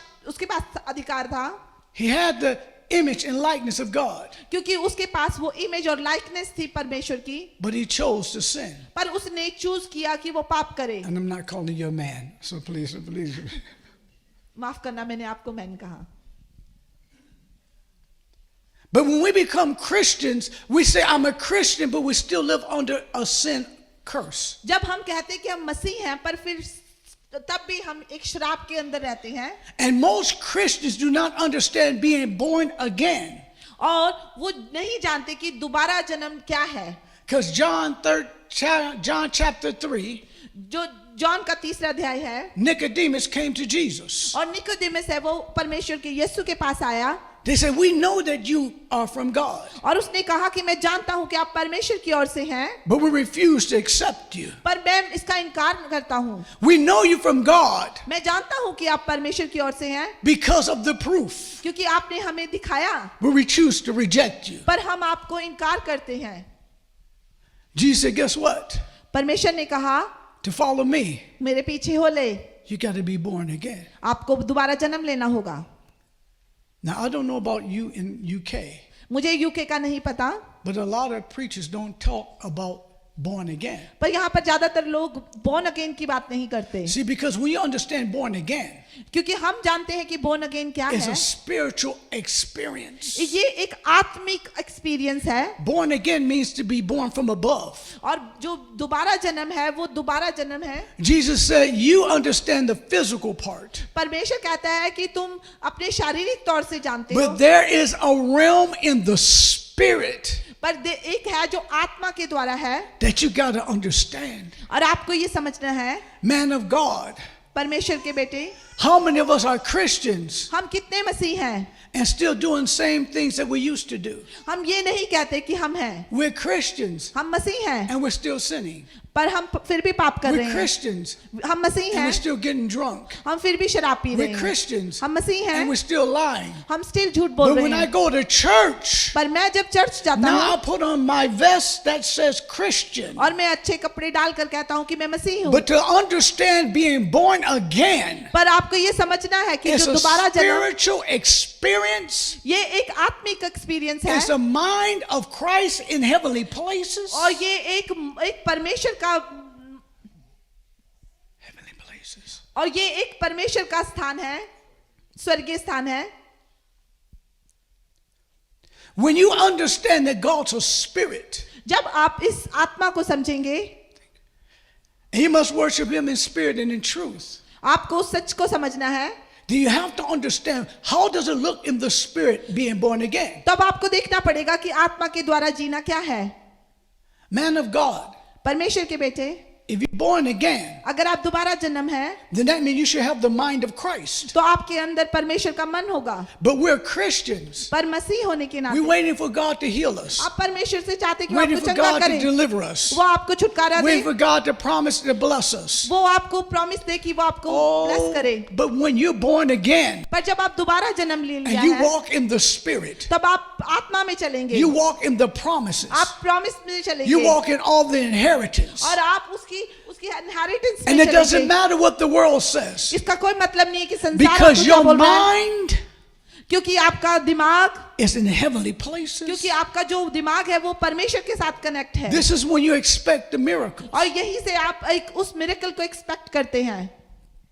अधिकार था. He had the image and likeness of God. क्योंकि उसके पास वो इमेज और लाइकनेस थी परमेश्वर की. But he chose to sin. पर उसने चूज किया कि वो पाप करे. And I'm not calling you a man, so please. माफ करना, मैंने आपको मैन कहा. But when we become Christians, we say, I'm a Christian, but we still live under a sin curse. जब हम कहते हैं कि हम मसीह हैं पर फिर तब भी हम एक श्राप के अंदर रहते हैं. And most Christians do not understand being born again. और वो नहीं जानते कि दोबारा जन्म क्या है. Because John chapter 3, जो जॉन का 3रा अध्याय है. Nicodemus came to Jesus. और निकोदेमुस है वो परमेश्वर के यीशु के पास आया. They said, we know that you are from God, और उसने कहा कि मैं जानता हूं कि आप परमेश्वर की ओर से हैं, but we refuse to accept you. पर मैं इसका इनकार करता हूं. We know you from God मैं जानता हूं कि आप परमेश्वर की ओर से हैं because of the proof, क्योंकि आपने हमें दिखाया, but we choose to reject you. पर हम आपको इनकार करते हैं. Jesus said, guess what? परमेश्वर ने कहा, To follow me, मेरे पीछे हो ले, you got to be born again. आपको दोबारा जन्म लेना होगा. Now, I don't know about you in UK, मुझे यूके का नहीं पता, but a lot of preachers don't talk about born again. पर यहाँ पर ज्यादातर लोग born again की बात नहीं करते. See, because when you understand born again, क्योंकि हम जानते हैं कि born again क्या it's है. a spiritual experience. ये एक आत्मिक एक्सपीरियंस है. Born again means to be born from above. और जो दोबारा जन्म है वो दोबारा जन्म है. Jesus said, you understand the physical part, परमेश्वर कहता है कि तुम अपने शारीरिक तौर से जानते हो, but there is a realm in the spirit पर एक है जो आत्मा के द्वारा है, that you got to understand. और आपको ये समझना है. Man of God, परमेश्वर के बेटे, how many of us are Christians हम कितने मसीह हैं? and still doing same things that we used to do? हम ये नहीं कहते कि हम हैं. We're Christians हम मसीह हैं and we're still sinning. पर हम फिर भी पाप कर रहे We're हैं. Christians हम मसीह and हैं, we're still getting drunk. हम फिर भी शराब पी रहे We're हैं. Christians हम मसीह and हैं, we're still lying. हम स्टिल झूठ बोल But रहे when I हैं. go to church, पर मैं जब चर्च जाता now I हूँ put on my vest that says Christian. और मैं अच्छे कपड़े डालकर कहता हूँ कि मैं मसीह हूँ, But to understand being born again, पर आपको ये समझना है कि it's जो a दोबारा जन्म, spiritual experience. ये एक आत्मिक एक्सपीरियंस है. It's the mind of Christ in heavenly places. और ये एक परमेश्वर का, Heavenly places. और ये एक परमेश्वर का स्थान है, स्वर्गीय स्थान है. When you understand that God's a spirit, जब आप इस आत्मा को समझेंगे, you must worship Him in spirit and in truth. आपको सच को समझना है. Do you have to understand how does it look in the spirit being born again? तब आपको देखना पड़ेगा कि आत्मा के द्वारा जीना क्या है. Man of God, परमेश्वर के बेटे, if you're born again, अगर आप दोबारा जन्म है then that means you should have the mind of Christ. तो आपके अंदर परमेश्वर का मन होगा. But we're Christians. पर मसीह होने के नाते We're waiting for God to heal us. आप परमेश्वर से चाहते कि वो Waiting आपको for चंगा God to करे, deliver us. वो आपको छुटकारा दे, Waiting for God to promise to bless us. वो आपको प्रॉमिस दे कि वो आपको ब्लेस करे. But when you're born again पर जब आप दोबारा जन्म ले लिया and you है, walk in the spirit, तब आप आत्मा में चलेंगे, you walk in the promises. आप प्रॉमिस में चलेंगे, You walk in all the inheritance. और आप उसकी इनहेरिटेंस And में it doesn't चलेंगे. matter what the world says. इसका कोई मतलब नहीं है कि संसार Because आपको क्या your बोल रहा है, mind क्योंकि आपका दिमाग, is in heavenly places. क्योंकि आपका जो दिमाग है वो परमेश्वर के साथ कनेक्ट है. This is when you expect the miracle. और यहीं से आप एक उस मिरेकल को एक्सपेक्ट करते हैं.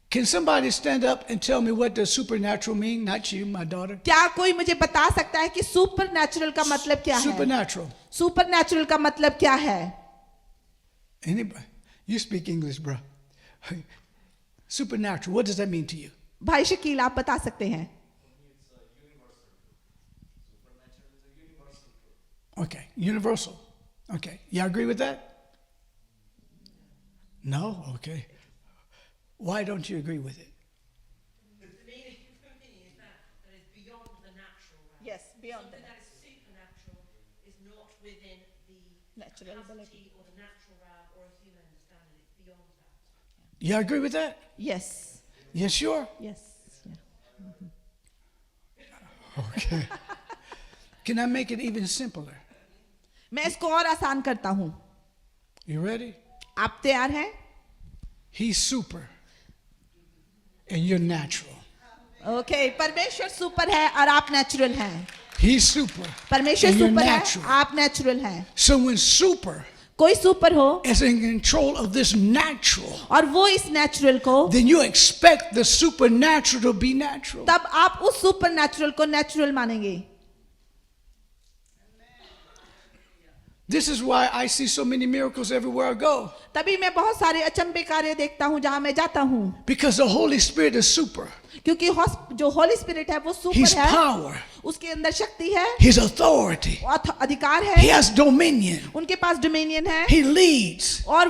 Can somebody stand up and tell me what does supernatural mean? Not you, my daughter. क्या कोई मुझे बता सकता है कि सुपर नेचुरल का मतलब क्या है? Supernatural. सुपर नेचुरल का मतलब क्या है? Anybody? You speak English, bro. Supernatural. What does that mean to you? भाई शकील, आप बता सकते हैं. Okay, universal. Okay, y'all agree with that? No? Okay. Why don't you agree with it? The meaning for me is that is beyond the natural realm. Yes, beyond Something the that is supernatural is not within the Natural capacity or the natural realm or a human understanding. It's beyond that. Y'all agree with that? Yes. Yes, sure? Yes. Yeah. Okay. Can I make it even simpler? मैं इसको और आसान करता हूँ. You ready? आप तैयार हैं? He's super. And you're natural. Okay, परमेश्वर सुपर है और आप नेचुरल हैं. He's super. परमेश्वर And you're सुपर है, natural. आप नेचुरल हैं. So when super कोई सुपर हो is in control of this natural, और वो इस नेचुरल को, then you expect the supernatural to be natural. तब आप उस सुपर नेचुरल को नेचुरल मानेंगे. This is why I see so many miracles everywhere I go. तभी मैं बहुत सारे अचंभे कार्य देखता हूँ जहाँ मैं जाता हूँ. Because the Holy Spirit is super. क्योंकि जो होली स्पिरिट है वो His सुपर है. power, उसके अंदर शक्ति है, His authority. अधिकार He है, has dominion. उनके पास डोमिनियन है. He leads. और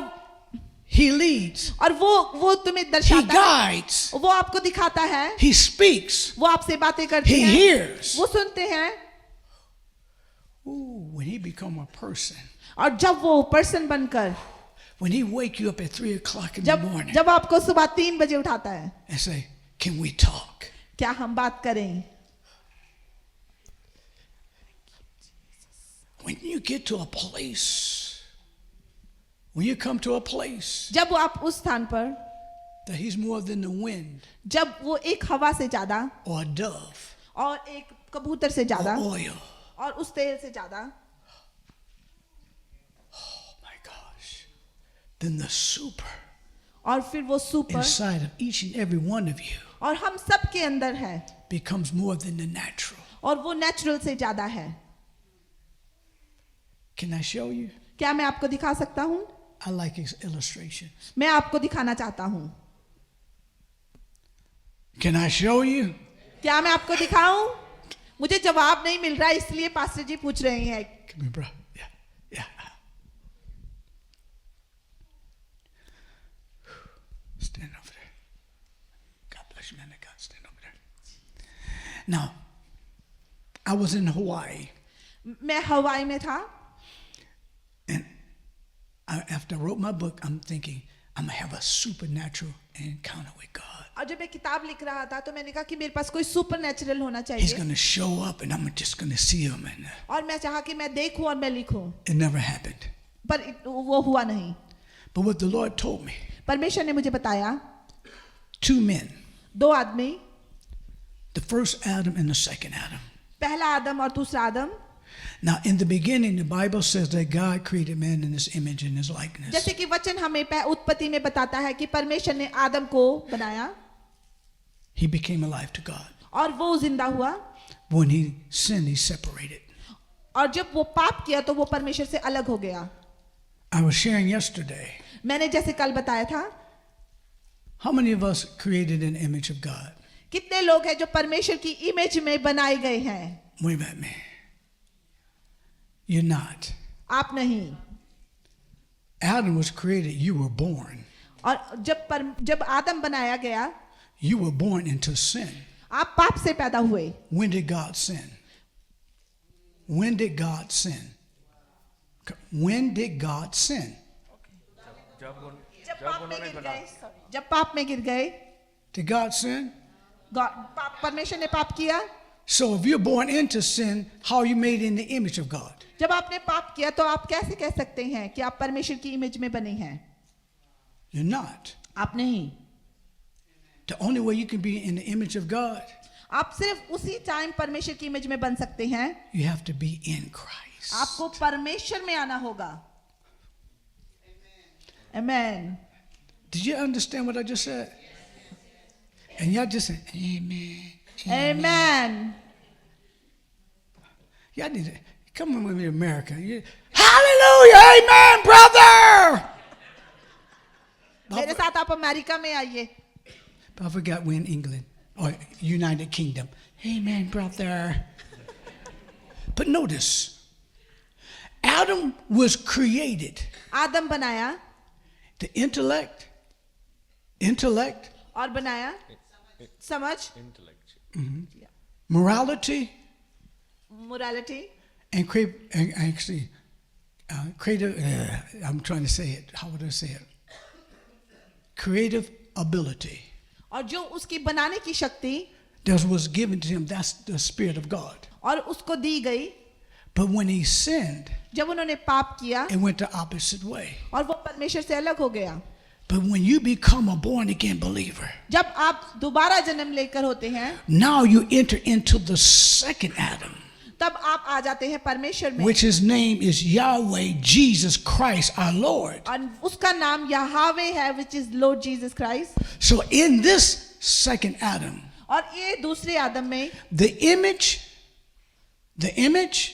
He leads. और वो तुम्हें He दर्शाता है, guides. वो आपको दिखाता है, He speaks. वो आपसे बातें करते He हैं, hears. वो सुनते हैं. Ooh, when he become a person, और जब वो पर्सन बनकर, when he wake you up at 3 o'clock in the morning जब आपको सुबह 3 बजे उठाता है, and say, can we talk? क्या हम बात करें? When you get to a place, when you come to a place जब आप उस स्थान पर, that he's more than the wind जब वो एक हवा से ज्यादा or a dove और एक कबूतर से ज्यादा or oil. और उस तेल से ज्यादा, Oh my gosh. Then the super और फिर वो super inside of each and every one of you और हम सब के अंदर है, becomes more than the natural. और वो नेचुरल से ज्यादा है. Can I show you? क्या मैं आपको दिखा सकता हूँ? I like his illustrations. मैं आपको दिखाना चाहता हूँ. Can I show you? क्या मैं आपको दिखाऊं? मुझे जवाब नहीं मिल रहा, इसलिए पास्टर जी पूछ रहे हैं. Come here, bro. Yeah, yeah. Stand over there. God bless you, man. God, stand over there. Now, I was in Hawaii, मैं हवाई में था, and after I wrote my book, I'm thinking I'm gonna have a supernatural encounter with God. और जब मैं किताब लिख रहा था तो मैंने कहा कि मेरे पास कोई सुपर नेचुरल होना He's चाहिए, gonna show up, and I'm just gonna see him, and और मैं चाहा कि मैं देखूं और मैं लिखूं, it never happened. पर वो हुआ नहीं. But what the Lord told me, परमेश्वर ने मुझे बताया, 2 men, 2 आदमी, the first Adam and the second Adam. पहला आदम और दूसरा आदम. Now, in the beginning, the Bible says that God created man in his image and his likeness. जैसे कि वचन हमें उत्पत्ति में बताता है कि परमेश्वर ने आदम को बनाया He became alive to God. और वो जिंदा हुआ, When he sinned, he separated. और जब वो पाप किया तो वो परमेश्वर से अलग हो गया. I was sharing yesterday. मैंने जैसे कल बताया था, How many of us created an image of God? कितने लोग हैं जो परमेश्वर की इमेज में बनाए गए हैं? What about me? You're not. आप नहीं. Adam was created. You were born. और जब आदम बनाया गया, You were born into sin. आप पाप से पैदा हुए. When did God sin? When did God sin? When did God sin? जब पाप में गिर गए, Did God sin? परमेश्वर ने पाप किया. So if you're born into sin, how are you made in the image of God? जब आपने पाप किया तो आप कैसे कह सकते हैं कि आप परमेश्वर की इमेज में बने हैं? You're not. आप नहीं. The only way you can be in the image of God, आप सिर्फ उसी टाइम परमेश्वर की इमेज में बन सकते हैं. you have to be in Christ. आपको परमेश्वर में आना होगा. Amen. Did you understand what I just said? And y'all just said, amen. Amen. Y'all need to come on with me, America. Hallelujah, amen, brother. मेरे साथ आप America में आइए. But I forgot we're in England or United Kingdom. Amen, brother. But notice, Adam was created. आदम बनाया The intellect, और बनाया समझ, morality, morality and actually creative. I'm trying to say it. How would I say it? Creative ability. और जो उसकी बनाने की शक्ति That was given to him. That's the Spirit of God. और उसको दी गई. But when he sinned, जब उन्होंने पाप किया it went the opposite way. और वो परमेश्वर से अलग हो गया. But when you become a born again believer, जब आप दोबारा जन्म लेकर होते हैं, now you enter into the second Adam, तब आप आ जाते हैं परमेश्वर में, which his name is Yahweh Jesus Christ our Lord. और उसका नाम यहावे है, which is Lord Jesus Christ. So in this second Adam, और ये दूसरे आदम में the image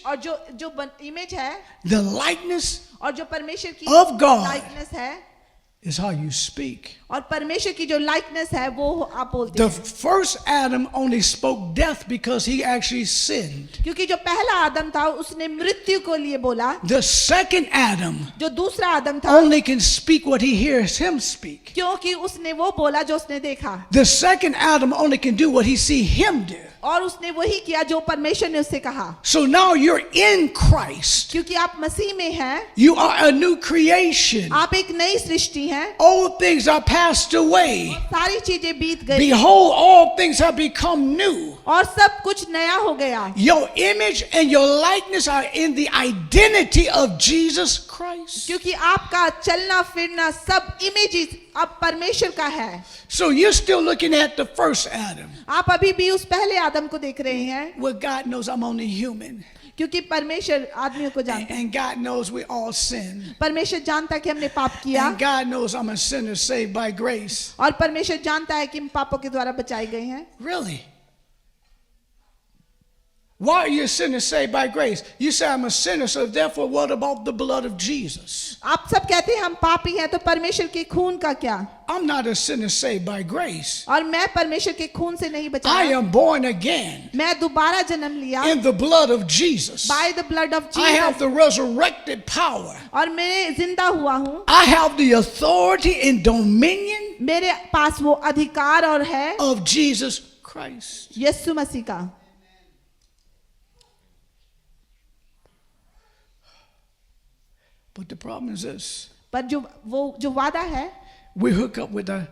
और जो इमेज है the likeness और जो परमेश्वर की of God लाइकनेस है is how you speak. और परमेश्वर की जो लाइकनेस है वो आप बोलते The हैं. first Adam only spoke death because he actually sinned. क्योंकि जो पहला आदम था उसने मृत्यु को लिए बोला. The second Adam जो दूसरा आदम था only can speak what he hears him speak. क्योंकि उसने वो बोला जो उसने देखा, The second Adam only can do what he see him do. और उसने वही किया जो परमेश्वर ने उससे कहा. So now you're in Christ. क्योंकि आप मसीह में हैं, You are a new creation. आप एक नई सृष्टि हैं. Old things are passed away. सारी चीजें बीत गई Behold, all things have become new. और सब कुछ नया हो गया. Your image and your likeness are in the identity of Jesus Christ. क्योंकि आपका चलना फिरना सब इमेजेस अब परमेश्वर का है. So you're still looking at the first Adam. आप अभी भी उस पहले आदम को देख रहे हैं. Well, God knows I'm only human. क्योंकि परमेश्वर आदमियों को जानता है. And God knows we all sin. परमेश्वर जानता है कि हमने पाप किया, And God knows I'm a sinner saved by grace. और परमेश्वर जानता है कि हम पापों के द्वारा बचाए गए हैं. Really? Why are you a sinner saved by grace? You say I'm a sinner, so therefore what about the blood of Jesus? आप सब कहते हैं हम पापी हैं, तो परमेश्वर के खून का क्या? I'm not a sinner saved by grace. और मैं परमेश्वर के खून से नहीं I बचाया. am born again मैं दोबारा जन्म लिया in the blood of Jesus. by the blood of I have Jesus. the resurrected power. और मैं जिंदा हुआ हूँ. I have the authority and dominion मेरे पास वो अधिकार और है of Jesus Christ. यीशु मसीह का. But the problem is this. पर जो वादा है, We hook up with the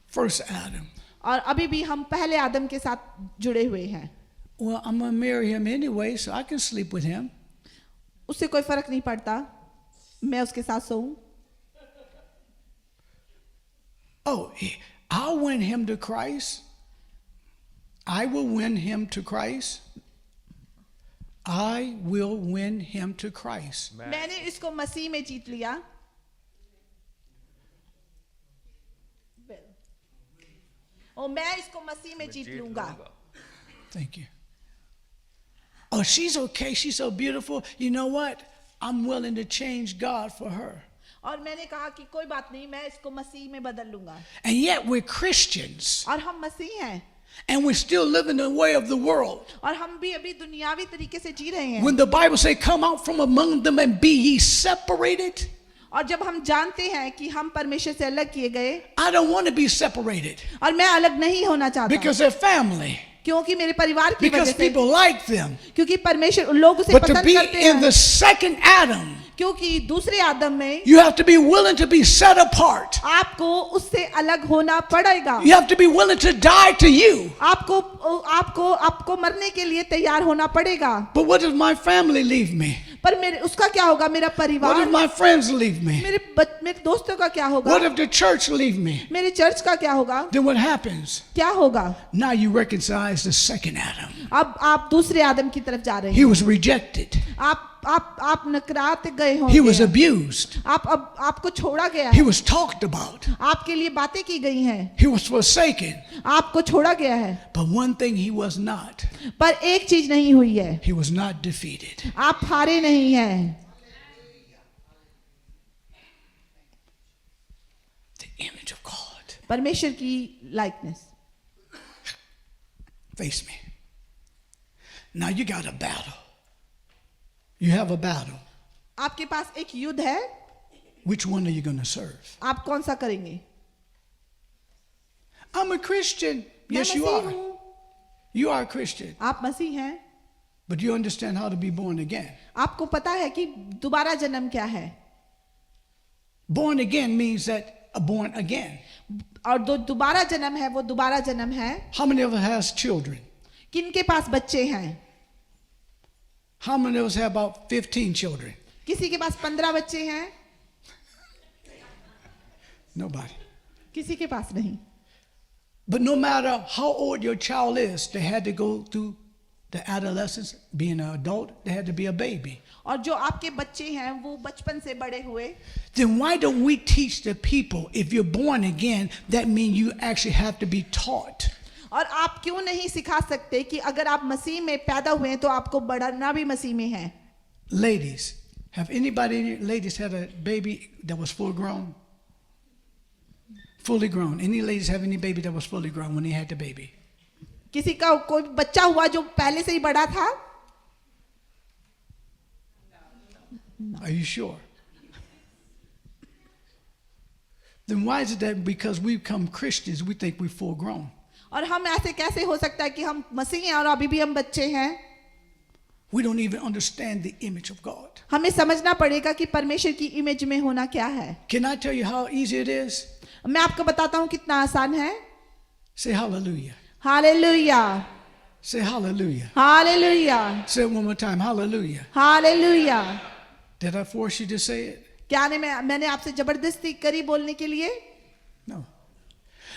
first Adam. और अभी भी हम पहले आदम के साथ जुड़े हुए हैं. Well, I'm going to marry him anyway, so I can sleep with him. उससे कोई फर्क नहीं पड़ता, मैं उसके साथ सोऊं. Oh, I'll win him to Christ. I will win him to Christ. I will win him to Christ. मैंने इसको मसीह में जीत लिया. और मैं इसको मसीह में जीत लूंगा. Thank you. Oh, she's okay. She's so beautiful. You know what? I'm willing to change God for her. और मैंने कहा कि कोई बात नहीं, मैं इसको मसीह में बदल लूंगा. And yet we're Christians. और हम मसीह हैं, And we're still living the way of the world. और हम भी अभी दुनियावी तरीके से जी रहे हैं. When the Bible says, come out from among them and be ye separated. और जब हम जानते हैं कि हम परमेश्वर से अलग किए गए, I don't want to be separated और मैं अलग नहीं होना चाहता, because they're family. क्योंकि मेरे परिवार की वजह Because से, people like them. क्योंकि परमेश्वर उन लोगों से But to पसंद be करते in हैं. the second Adam, क्योंकि दूसरे आदम में you have to be willing to be set apart. आपको उससे अलग होना पड़ेगा. You have to be willing to die to you. आपको मरने के लिए तैयार होना पड़ेगा. But what does my family leave me? पर मेरे उसका क्या होगा? मेरा What if परिवार, my friends leave me? मेरे दोस्तों का क्या होगा? What if the church leave me? मेरे चर्च का क्या होगा? Then what happens? क्या होगा? Now you recognize the second Adam. अब आप दूसरे आदम की तरफ जा रहे He हैं. was rejected. आप नकराते गए He होंगे. was abused. आपको छोड़ा गया He है. was talked about. आपके लिए बातें की गई हैं. He was forsaken. आपको छोड़ा गया है. But one thing he was not. पर एक चीज नहीं हुई है, He was not defeated. आप हारे नहीं हैं. The image of God. परमेश्वर की likeness. Face me. Now you got a battle. You have a battle. आपके पास एक युद्ध है, Which one are you going to serve? आप कौन सा करेंगे? I'm a Christian. मैं Yes, you मसीह are. हूँ। You are a Christian. आप मसीह हैं। But you understand how to be born again. आपको पता है कि दोबारा जन्म क्या है? Born again means that born again. और जो दोबारा जन्म है वो दोबारा जन्म है। How many of us has children? किनके पास बच्चे हैं? How many of us have about 15 children? किसी के पास 15 बच्चे हैं? Nobody. किसी के पास नहीं। But no matter how old your child is, they had to go through the adolescence, being an adult, they had to be a baby. और जो आपके बच्चे हैं वो बचपन से बड़े हुए, Then why don't we teach the people, if you're born again, that means you actually have to be taught. और आप क्यों नहीं सिखा सकते कि अगर आप मसीह में पैदा हुए हैं तो आपको बढ़ना भी मसीह में है? Ladies, have anybody, ladies had a baby that was full grown? Fully grown. Any ladies have any baby that was fully grown when they had the baby? किसी का कोई बच्चा हुआ जो पहले से ही बड़ा था? Are you sure? Then why is it that because we become Christians, we think we're full grown? और हम ऐसे कैसे हो सकता है कि हम मसीह हैं और अभी भी हम बच्चे हैं? We don't even understand the image of God. हमें समझना पड़ेगा कि परमेश्वर की इमेज में होना क्या है। Can I tell you how easy it is? मैं आपको बताता हूँ कितना आसान है। Say hallelujah. Hallelujah, Say hallelujah. Hallelujah, Say it one more time. Hallelujah. Hallelujah. Did I force you to say it? क्या मैंने आपसे जबरदस्ती करी बोलने के लिए? No.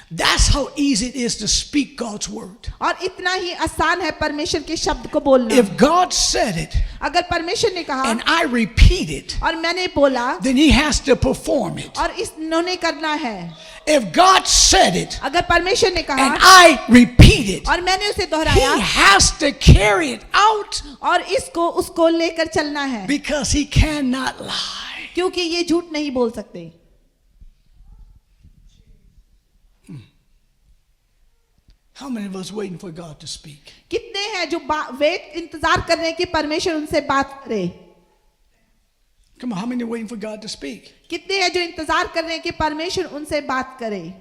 That's how easy it is to speak God's word. और इतना ही आसान है परमेश्वर के शब्द को बोलना। If God said it अगर परमेश्वर ने कहा and I repeat it, और मैंने बोला, then He has to perform it. और इन्होंने करना है। If God said it अगर परमेश्वर ने कहा and I repeat it, और मैंने उसे He दोहराया has to carry it out और इसको उसको लेकर चलना है, because He cannot lie. क्योंकि ये झूठ नहीं बोल सकते। How many of us waiting for God to speak? कितने हैं जो वेट इंतजार कर रहे हैं कि परमेश्वर उनसे बात करे? Come on, how many are waiting for God to speak? कितने हैं जो इंतजार कर रहे हैं कि परमेश्वर उनसे बात करे?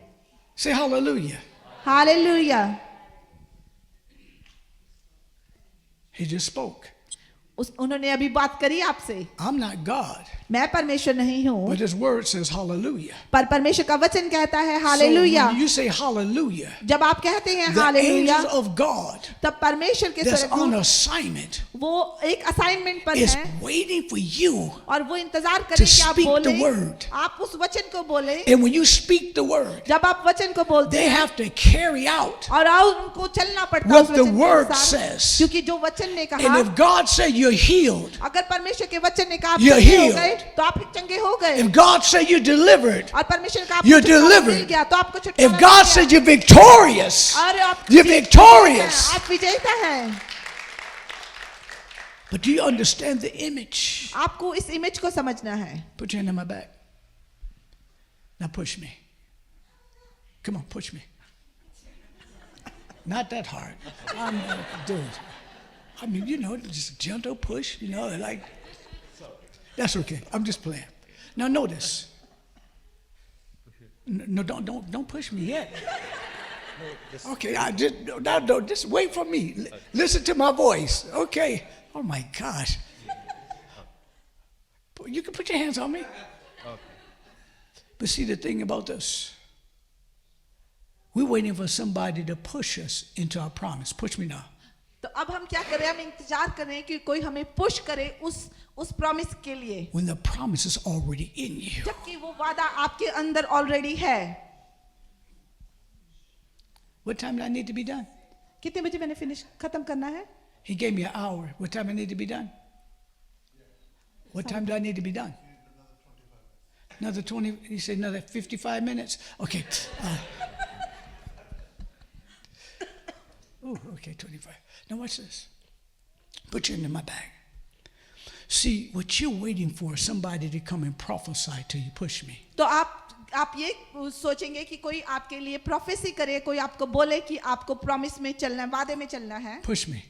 Say hallelujah. Hallelujah. He just spoke. उन्होंने अभी बात करी आपसे। I'm not God, मैं परमेश्वर नहीं हूँ, but His word says hallelujah. पर परमेश्वर का वचन कहता है So hallelujah. when you say hallelujah, जब आप कहते हैं the hallelujah, angels of God तब परमेश्वर के that's on स्वर्गदूत assignment वो एक असाइनमेंट पर is है waiting for you. और वो इंतजार to करें कि आप speak the बोले, word. आप उस वचन को बोले। And when you speak the word, जब आप वचन को बोलते they हैं have to carry out. और उनको चलना पड़ता है what उस the वचन के word अनुसार, says. क्योंकि जो वचन ने And कहा, if God said you're healed, अगर परमेश्वर के वचन ने कहा आप You're चंगे हो healed. गए तो आप चंगे हो गए, if God said you're delivered, और परमेश्वर का You're आपको छुटकारा मिल delivered. गया तो आपको छुटकारा if मिल God गया। said you're victorious, और आप you're विजेता victorious. हैं, आप विजेता हैं। But do you understand the image? आपको इस इमेज को समझना है। Put your hand on my back. Now push me. Come on, push me. Not that hard. I'm dude. I mean, just a gentle push, like. That's okay. I'm just playing. Now notice. No, don't push me yet. Okay, just wait for me. Listen to my voice. Okay. Oh my gosh. You can put your hands on me. But see the thing about this. We're waiting for somebody to push us into our promise. Push me now. तो अब हम क्या करें? हम इंतजार कर रहे हैं कि कोई हमें पुश करे उस प्रॉमिस के लिए, When the promise is already in you. जबकि वो वादा आपके अंदर ऑलरेडी है। What time do I need to be done? कितने बजे मैंने खत्म करना है? He gave me an hour. What time I need to be done? What time do I need to be done? Another 20, he said another 55 minutes. Okay. Okay, 25. Now watch this. Put your hand in my bag. See, what you're waiting for is somebody to come and prophesy to you. Push me. तो आप ये सोचेंगे कि कोई आपके लिए prophecy करे, कोई आपको बोले कि आपको प्रॉमिस में चलना है, वादे में चलना है। Push me.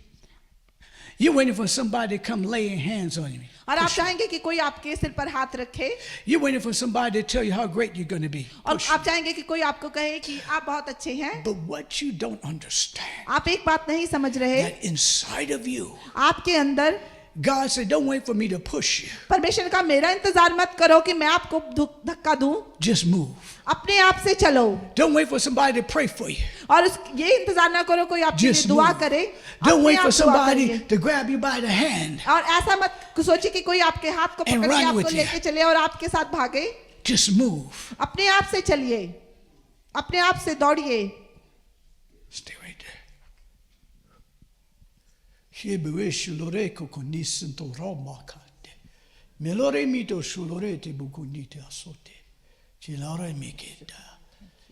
You're waiting for somebody to come laying hands on you. और आप चाहेंगे कि कोई आपके सिर पर हाथ रखे, You're waiting for somebody to tell you how great you're going to be. और आप चाहेंगे कि कोई आपको कहे कि आप बहुत अच्छे हैं. But what you don't understand, आप एक बात नहीं समझ रहे, that inside of you, आपके अंदर God said, don't wait for me to push you. परमेश्वर का मेरा इंतजार मत करो कि मैं आपको धक्का दूं, Just move. अपने आप से चलो. Don't wait for somebody to pray for you. और ये इंतजार ना करो कोई आपके लिए Just दुआ move. करे. Don't अपने wait आप for दुआ somebody करिए. to grab you by the hand. और ऐसा मत सोचिए कि कोई आपके हाथ को And पकड़ के run आपको with you. लेके चले और आपके साथ भागे. Just move. अपने आप से चलिए, अपने आप से दौड़िए. Stay right there. Shebue shulore kokonisin to romakate. Melore mito shulore te bukunite asote. Chilare miketa.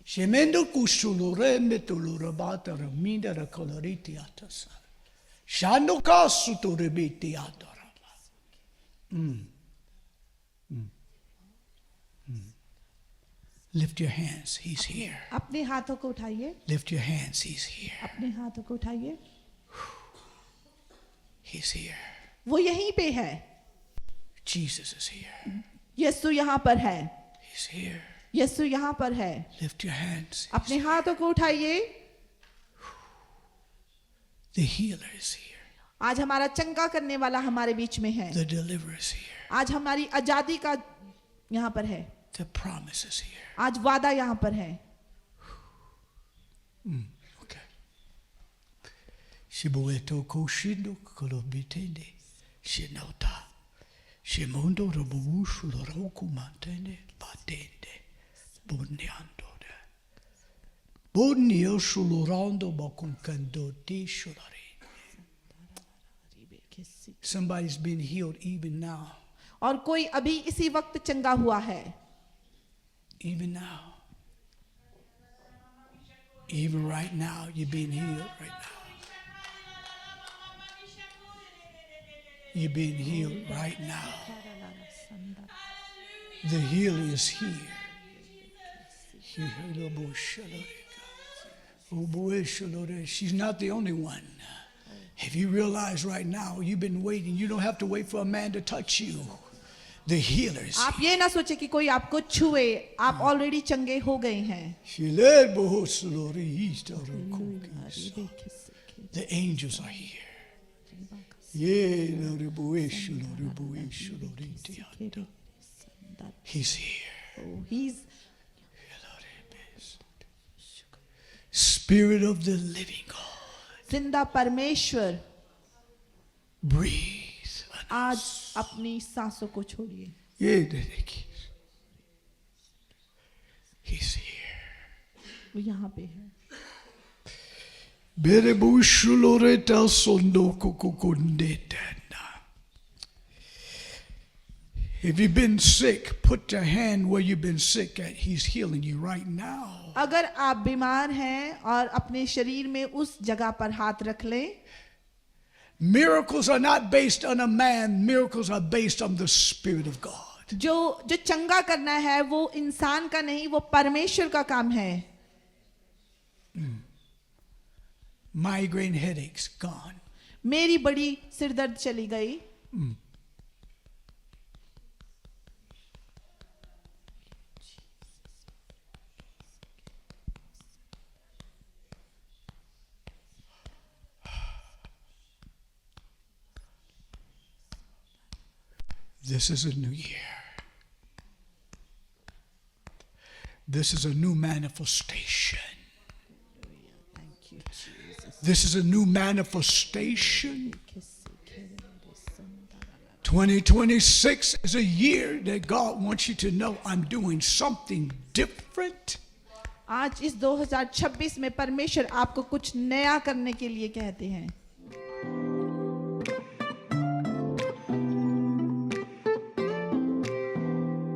Shemendo kushulore metulura bata ramida ra coloriti atasa. Shando kasu to rebiti atarama. Lift your hands, he's here. अपने हाथों को उठाइए, Lift your hands, he's here. अपने हाथों को उठाइए. He's here. वो यहीं पे है. Jesus is here. यीशु यहाँ पर है. He's here. यीशु यहाँ पर है. Lift your hands. अपने हाथों को उठाइए. The healer is here. आज हमारा चंगा करने वाला हमारे बीच में है. The deliverer is here. आज हमारी आजादी का यहाँ पर है. The promise is here. आज वादा यहाँ पर है. Okay. Shibueto koshindo kolobitende. Shinota. Shimondo robushu roku mantene patende. Bundiandode. Bunio shulurando bakunkando di shulare. Somebody's been healed even now. और कोई अभी इसी वक्त चंगा हुआ है. Even now. Even right now, you're being healed right now. You're being healed right now. The healer is here. She's not the only one. If you realize right now, you've been waiting, you don't have to wait for a man to touch you. The healer is आप ये ना सोचे कि कोई आपको छुए, आप already चंगे हो गए हैं. The angels are here. He's here. He's Spirit of the living God. जिंदा परमेश्वर. Breathe. आज अपनी सांसों को छोड़िए. He's here. वो यहाँ पे है. Berebushuloreta sondo kukukundetana. If you've been sick, put your hand where you've been sick at. He's healing you right now. अगर आप बीमार हैं और अपने शरीर में उस जगह पर हाथ रख लें. Miracles are not based on a man. Miracles are based on the Spirit of God. जो चंगा करना है वो इंसान का नहीं, वो परमेश्वर का काम है. Migraine headaches gone. मेरी बड़ी सिरदर्द चली गई. This is a new year. This is a new manifestation. This is a new manifestation. 2026 is a year that God wants you to know I'm doing something different. आज इस 2026 में परमेश्वर आपको कुछ नया करने के लिए कहते हैं.